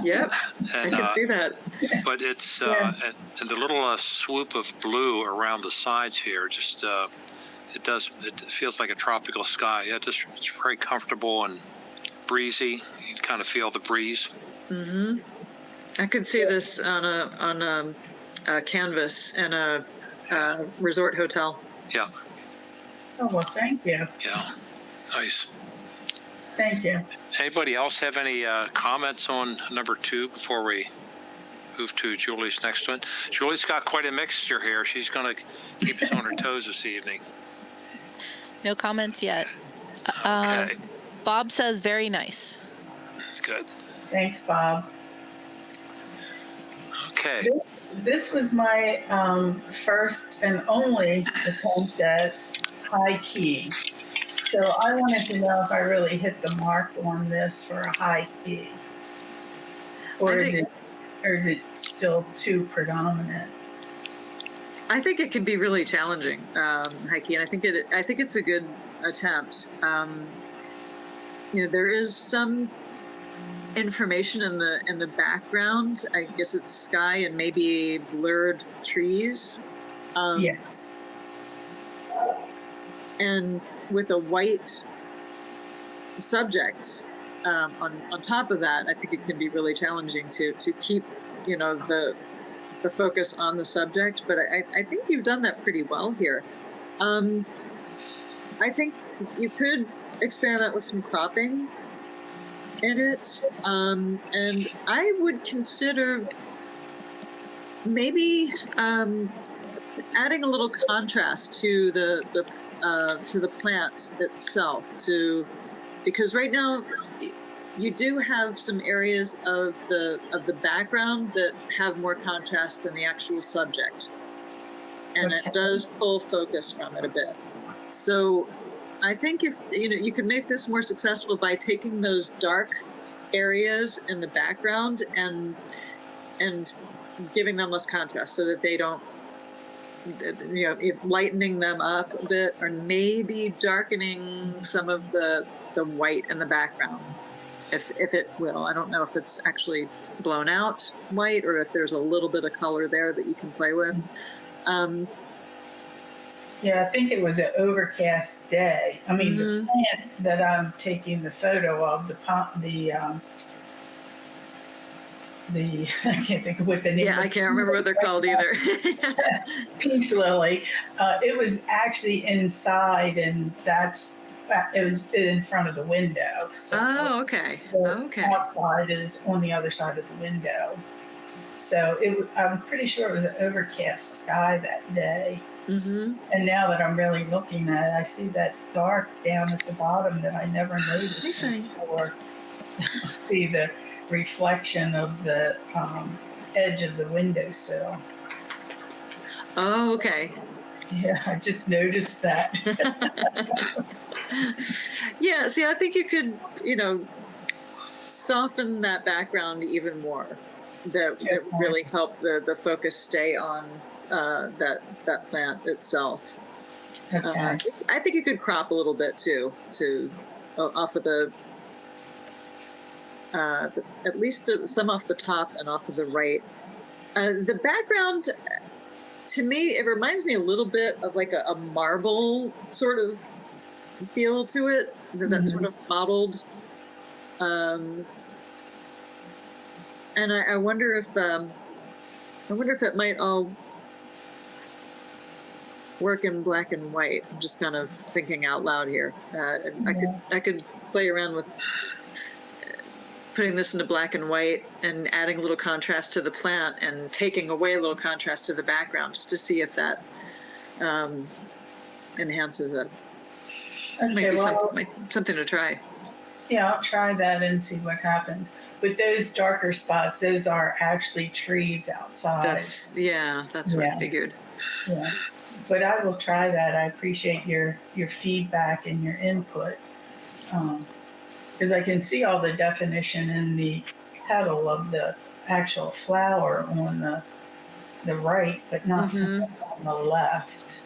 Yep, And, I can see that. But it's and the little swoop of blue around the sides here. Just it feels like a tropical sky. Yeah, it's very comfortable and breezy. You kind of feel the breeze. Mm-hmm. I could see this on a canvas in a resort hotel. Yeah. Oh, well, thank you. Yeah. Nice. Thank you. Anybody else have any comments on number 2 before we move to Julie's next one? Julie's got quite a mixture here. She's going to keep us on her toes this evening. No comments yet. Okay. Bob says very nice. That's good. Thanks, Bob. Okay. This was my first and only attempt at high key. So I wanted to know if I really hit the mark on this for a high key. Or is it still too predominant? I think it can be really challenging, high key, and I think it's a good attempt. There is some information in the background. I guess it's sky and maybe blurred trees. Yes. And with a white subject on top of that, I think it can be really challenging to keep, you know, the focus on the subject. But I think you've done that pretty well here. I think you could experiment with some cropping in it, and I would consider maybe adding a little contrast to the plant itself, because right now you do have some areas of the background that have more contrast than the actual subject, and it does pull focus from it a bit. So I think if you could make this more successful by taking those dark areas in the background and giving them less contrast, so that they don't, lightening them up a bit, or maybe darkening some of the white in the background, if it will. I don't know if it's actually blown out white or if there's a little bit of color there that you can play with. Yeah, I think it was an overcast day. I mean, the plant that I'm taking the photo of, the I can't think of what the name. Yeah, I can't remember what they're called either. Peace lily. It was actually inside, and it was in front of the window. So Okay. Outside is on the other side of the window. So I'm pretty sure it was an overcast sky that day. Mm-hmm. And now that I'm really looking at it, I see that dark down at the bottom that I never noticed before. See the reflection of the edge of the windowsill. Oh, okay. Yeah, I just noticed that. Yeah, see, I think you could, soften that background even more. That really helped the focus stay on that plant itself. Okay. I think you could crop a little bit too, off of at least some off the top and off of the right. The background, to me, it reminds me a little bit of like a marble sort of feel to it. That's sort of mottled. And I wonder if it might all work in black and white. I'm just kind of thinking out loud here. I could play around with putting this into black and white and adding a little contrast to the plant and taking away a little contrast to the background, just to see if that enhances it. Okay, Might be something to try. Yeah, I'll try that and see what happens. With those darker spots, those are actually trees outside. That's what I figured. Yeah, but I will try that. I appreciate your feedback and your input, because I can see all the definition in the petal of the actual flower on the right, but not so much on the left.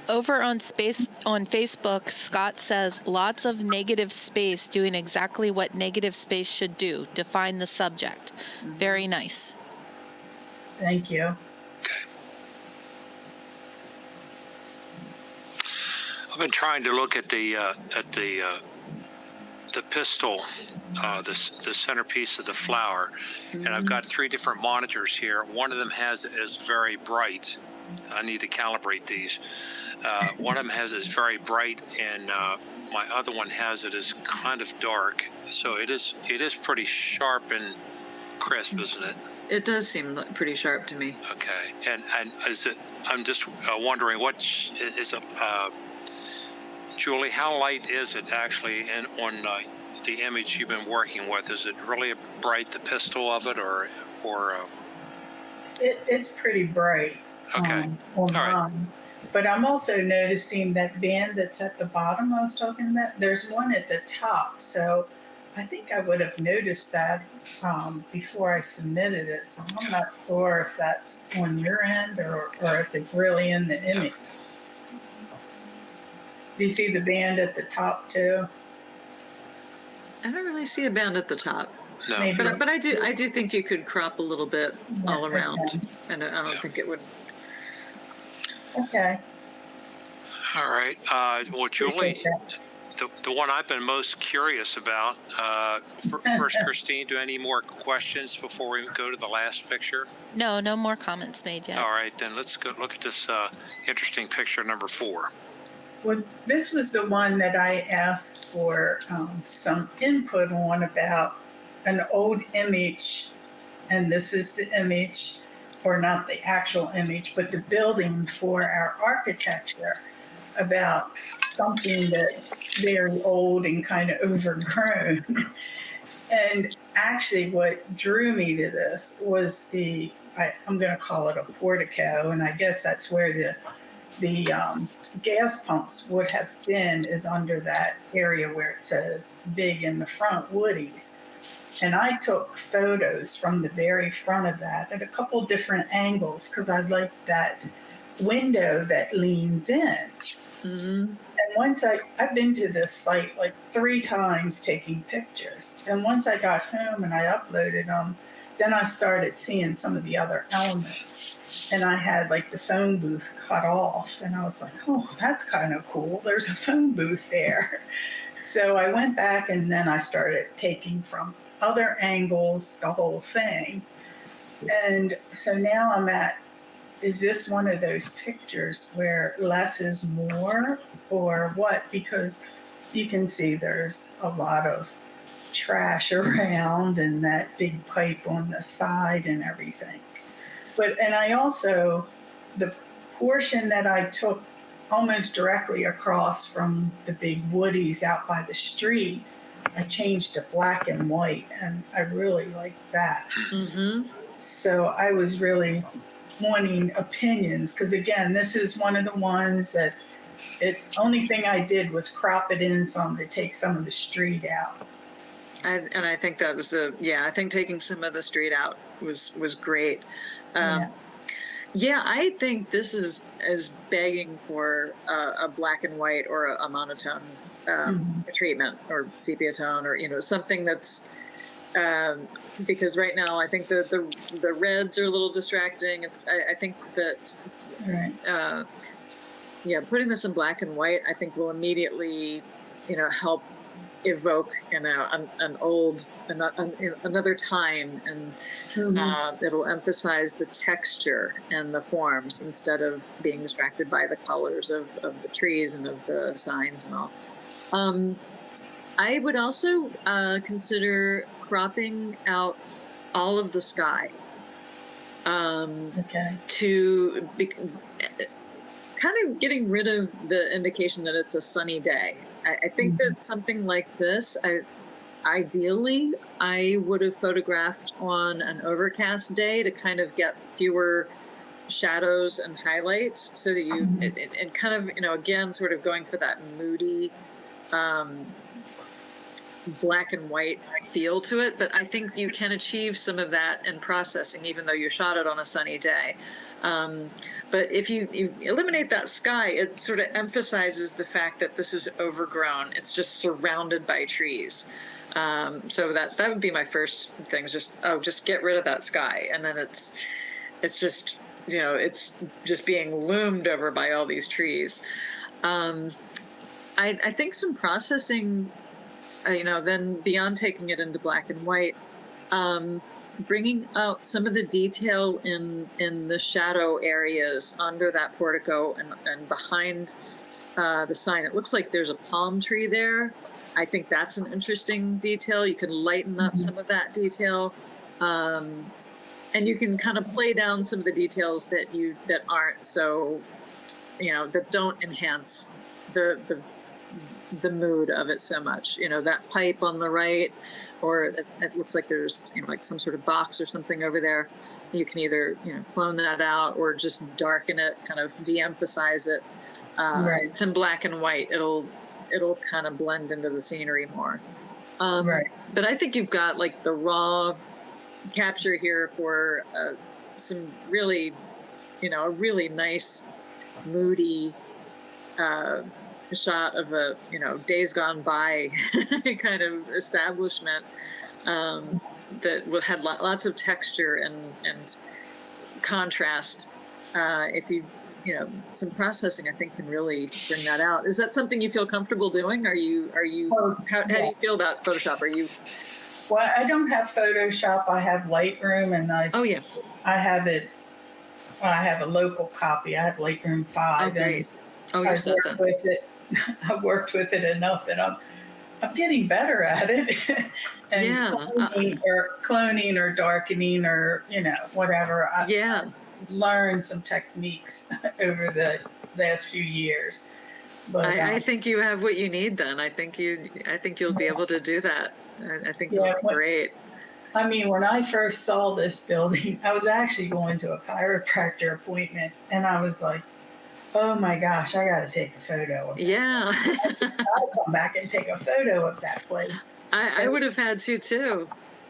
Over on Facebook, Scott says, lots of negative space doing exactly what negative space should do. Define the subject. Very nice. Thank you. Okay. I've been trying to look at the pistil, the centerpiece of the flower, and I've got 3 different monitors here. One of them has it as very bright. I need to calibrate these. One of them has it as very bright, and my other one has it as kind of dark. So it is pretty sharp and crisp, isn't it? It does seem pretty sharp to me. Okay, and is it? I'm just wondering, what is it? Julie, how light is it actually on the image you've been working with? Is it really bright, the pistil of it, or? It's pretty bright. Okay. All right. But I'm also noticing that band that's at the bottom I was talking about, there's one at the top. So I think I would have noticed that before I submitted it. So I'm not sure if that's on your end or if it's really in the image. Do you see the band at the top too? I don't really see a band at the top. No. Maybe. But I do think you could crop a little bit all Yeah, around, okay. and I don't think it would. Okay. All right. Well, Julie, Appreciate that. the one I've been most curious about, first, Christine, do any more questions before we go to the last picture? No more comments made yet. All right, then let's go look at this interesting picture number 4. Well, this was the one that I asked for some input on about an old image, and this is the image, or not the actual image, but the building for our architecture, about something that's very old and kind of overgrown. And actually, what drew me to this was I'm going to call it a portico, and I guess that's where the gas pumps would have been, is under that area where it says big in the front, Woody's. And I took photos from the very front of that at a couple different angles because I like that window that leans in. Mm-hmm. And once I've been to this site like 3 times taking pictures. And once I got home and I uploaded them, then I started seeing some of the other elements. And I had like the phone booth cut off. And I was like, oh, that's kind of cool. There's a phone booth there. So I went back and then I started taking from other angles the whole thing. And so now I'm at, is this one of those pictures where less is more or what? Because you can see there's a lot of trash around and that big pipe on the side and everything. And I also, the portion that I took almost directly across from the big Woody's out by the street, I changed to black and white, and I really liked that. Mm-hmm. So I was really wanting opinions, because again, this is one of the ones that only thing I did was crop it in some to take some of the street out. And I think that was I think taking some of the street out was great. I think this is begging for a black and white or a monotone treatment, or sepia tone, or something that's because right now I think the reds are a little distracting. I think that Right. Putting this in black and white I think will immediately help evoke another time, and it'll emphasize the texture and the forms instead of being distracted by the colors of the trees and of the signs and all. I would also consider cropping out all of the sky to be kind of getting rid of the indication that it's a sunny day. I think that something like this, ideally, I would have photographed on an overcast day to kind of get fewer shadows and highlights, so that you, and kind of, again, sort of going for that moody, black and white feel to it. But I think you can achieve some of that in processing, even though you shot it on a sunny day. But if you eliminate that sky, it sort of emphasizes the fact that this is overgrown. It's just surrounded by trees. So that would be my first thing, is just get rid of that sky. And then it's just, it's just being loomed over by all these trees. I think some processing, then beyond taking it into black and white, bringing out some of the detail in the shadow areas under that portico and behind the sign. It looks like there's a palm tree there. I think that's an interesting detail. You can lighten up some of that detail, and you can kind of play down some of the details that aren't so, that don't enhance the mood of it so much. That pipe on the right, or it looks like there's like some sort of box or something over there. You can either clone that out or just darken it, kind of de-emphasize it. Right. It's in black and white. It'll kind of blend into the scenery more. Right. But I think you've got like the raw capture here for some really, a really nice, moody shot of a, days gone by kind of establishment that had lots of texture and contrast. If you, some processing, I think, can really bring that out. Is that something you feel comfortable doing? How do you feel about Photoshop? Well, I don't have Photoshop. I have Lightroom, and I have it. I have a local copy. I have Lightroom 5. Oh, great. You're I've worked with it. I've worked with it enough that I'm getting better at it. And cloning or darkening or whatever. I've learned some techniques over the last few years. But I think you have what you need. Then I think you'll be able to do that. I think that's great. I mean, when I first saw this building, I was actually going to a chiropractor appointment, and I was like, oh my gosh, I got to take a photo of that. Yeah. I'll come back and take a photo of that place. I would have had to too.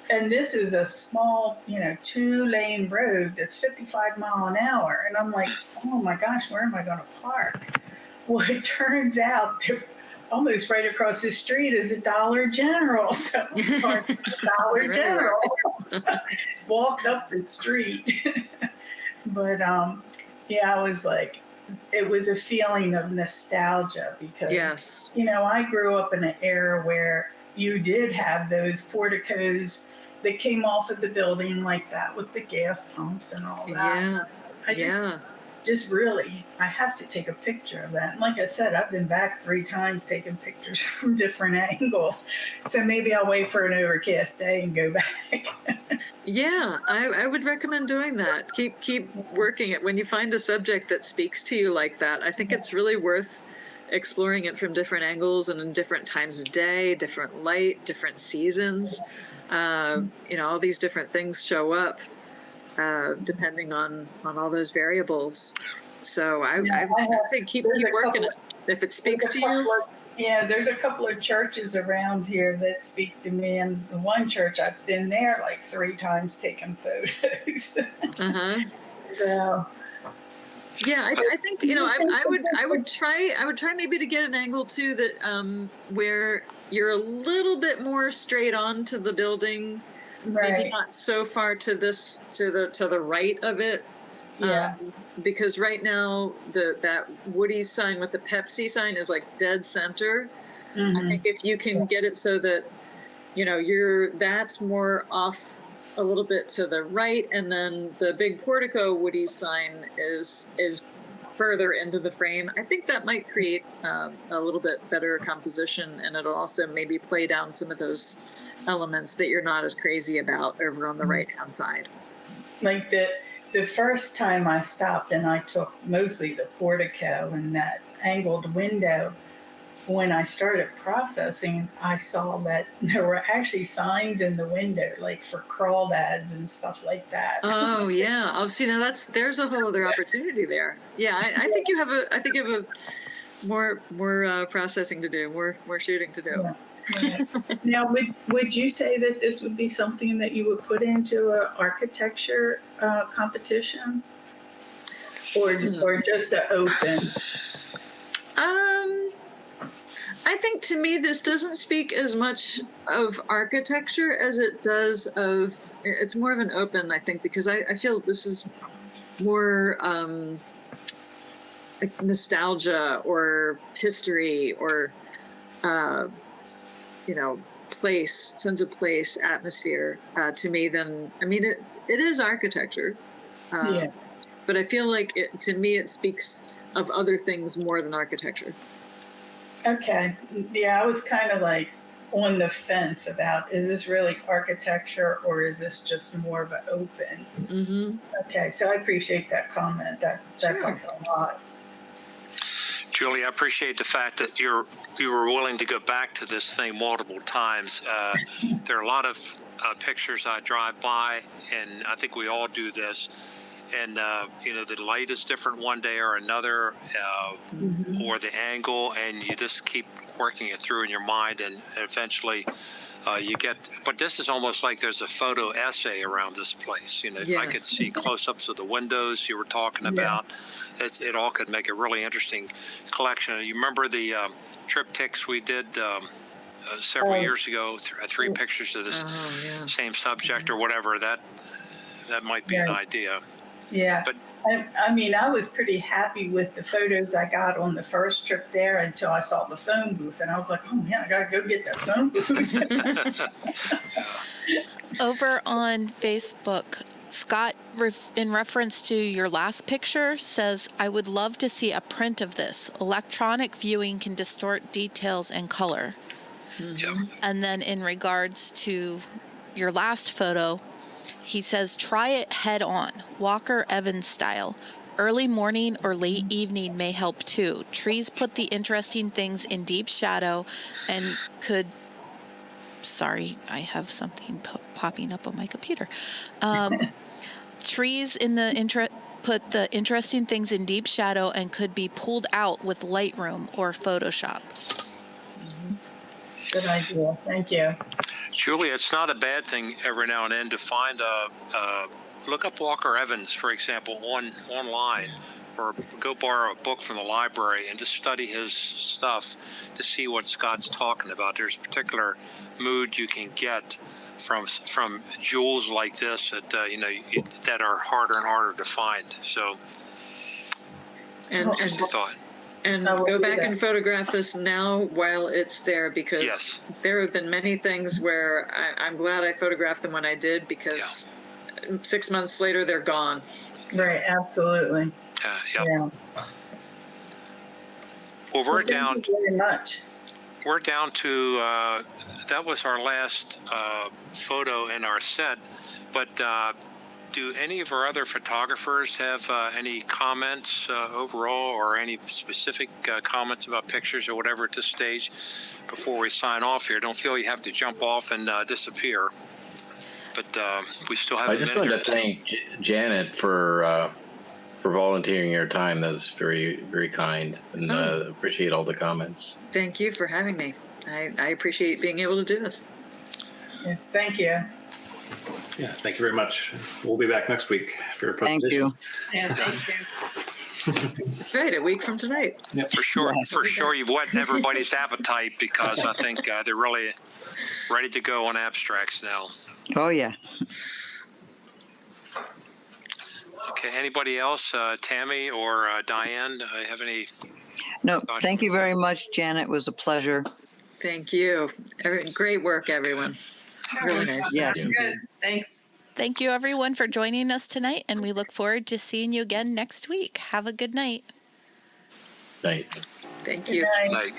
And this is a small, 2-lane road that's 55 mile an hour. And I'm like, oh my gosh, where am I going to park? Well, it turns out that almost right across the street is a Dollar General. So we parked at the Dollar General. Walked up the street. But I was like, it was a feeling of nostalgia because, I grew up in an era where you did have those porticos that came off of the building like that with the gas pumps and all that. I have to take a picture of that. And like I said, I've been back 3 times taking pictures from different angles. So maybe I'll wait for an overcast day and go back. I would recommend doing that. Keep working it. When you find a subject that speaks to you like that, I think it's really worth exploring it from different angles and in different times of day, different light, different seasons. All these different things show up depending on all those variables. So I say keep working it. If it speaks to you. There's a couple of churches around here that speak to me, and the one church I've been there like 3 times taking photos. So. Yeah, I think I would try maybe to get an angle too that where you're a little bit more straight on to the building, maybe not so far to the right of it. Because right now that Woody's sign with the Pepsi sign is like dead center. I think if you can get it so that that's more off a little bit to the right, and then the big portico Woody's sign is further into the frame. I think that might create a little bit better composition, and it'll also maybe play down some of those elements that you're not as crazy about over on the right-hand side. Like the first time I stopped and I took mostly the portico and that angled window, when I started processing, I saw that there were actually signs in the window, like for crawdads and stuff like that. Oh yeah. Oh, see, now there's a whole other opportunity there. Yeah, I think you have a more processing to do, more shooting to do. Yeah. Now, would you say that this would be something that you would put into an architecture competition, or just an open? I think to me this doesn't speak as much of architecture as it does of, it's more of an open, I think, because I feel this is more like nostalgia or history or, place, sense of place, atmosphere to me than, it is architecture. But I feel like to me it speaks of other things more than architecture. Okay. Yeah, I was kind of like on the fence about, is this really architecture or is this just more of an open? Mm-hmm. Okay, so I appreciate that comment. That comes a lot. Julie, I appreciate the fact that you were willing to go back to this thing multiple times. There are a lot of pictures I drive by, and I think we all do this. And, the light is different one day or another, or the angle, and you just keep working it through in your mind, and eventually you get, but this is almost like there's a photo essay around this place. You know, I could Yes. see close-ups of the windows you were talking about. It all could make a really interesting collection. You remember the triptychs we did several years ago, three pictures of this Oh, yeah. same subject or whatever. That might be an idea. Yeah. But I mean, I was pretty happy with the photos I got on the first trip there until I saw the phone booth, and I was like, oh man, I gotta go get that phone booth. Over on Facebook, Scott, in reference to your last picture, says, I would love to see a print of this. Electronic viewing can distort details and color. yeah. And then in regards to your last photo, he says, try it head on, Walker Evans style. Early morning or late evening may help too. Trees put the interesting things in deep shadow and could. Sorry, I have something popping up on my computer. Trees in the put the interesting things in deep shadow and could be pulled out with Lightroom or Photoshop. Good idea. Thank you. Julia, it's not a bad thing every now and then to find look up Walker Evans, for example, online, or go borrow a book from the library and just study his stuff to see what Scott's talking about. There's a particular mood you can get from jewels like this that that are harder and harder to find. So, And just a thought. And I will go do back that. and photograph this now while it's there, because Yes. there have been many things where I'm glad I photographed them when I did, because 6 months later they're gone. Right. Absolutely. Yeah. Yeah. Well, we're Thank down. you very much. We're down to that was our last photo in our set, but do any of our other photographers have any comments overall, or any specific comments about pictures or whatever at this stage before we sign off here? Don't feel you have to jump off and disappear, but we still have I a just minute wanted or to two. thank Janet for volunteering your time. That's very, very kind, and appreciate all the comments. Thank you for having me. I appreciate being able to do this. Yes. Thank you. Yeah, thank you very much. We'll be back next week for your Thank presentation. you. Yeah. Thank you. Right, a week from tonight. For sure, you've whet everybody's appetite, because I think they're really ready to go on abstracts now. Oh, yeah. Okay, anybody else? Tammy or Diane, have any? No, thank you very much, Janet. It was a pleasure. Thank you. Great work, everyone. Really nice. Yes. Good. Thanks. Thank you, everyone, for joining us tonight, and we look forward to seeing you again next week. Have a good night. Night. Thank Good you. night. Like,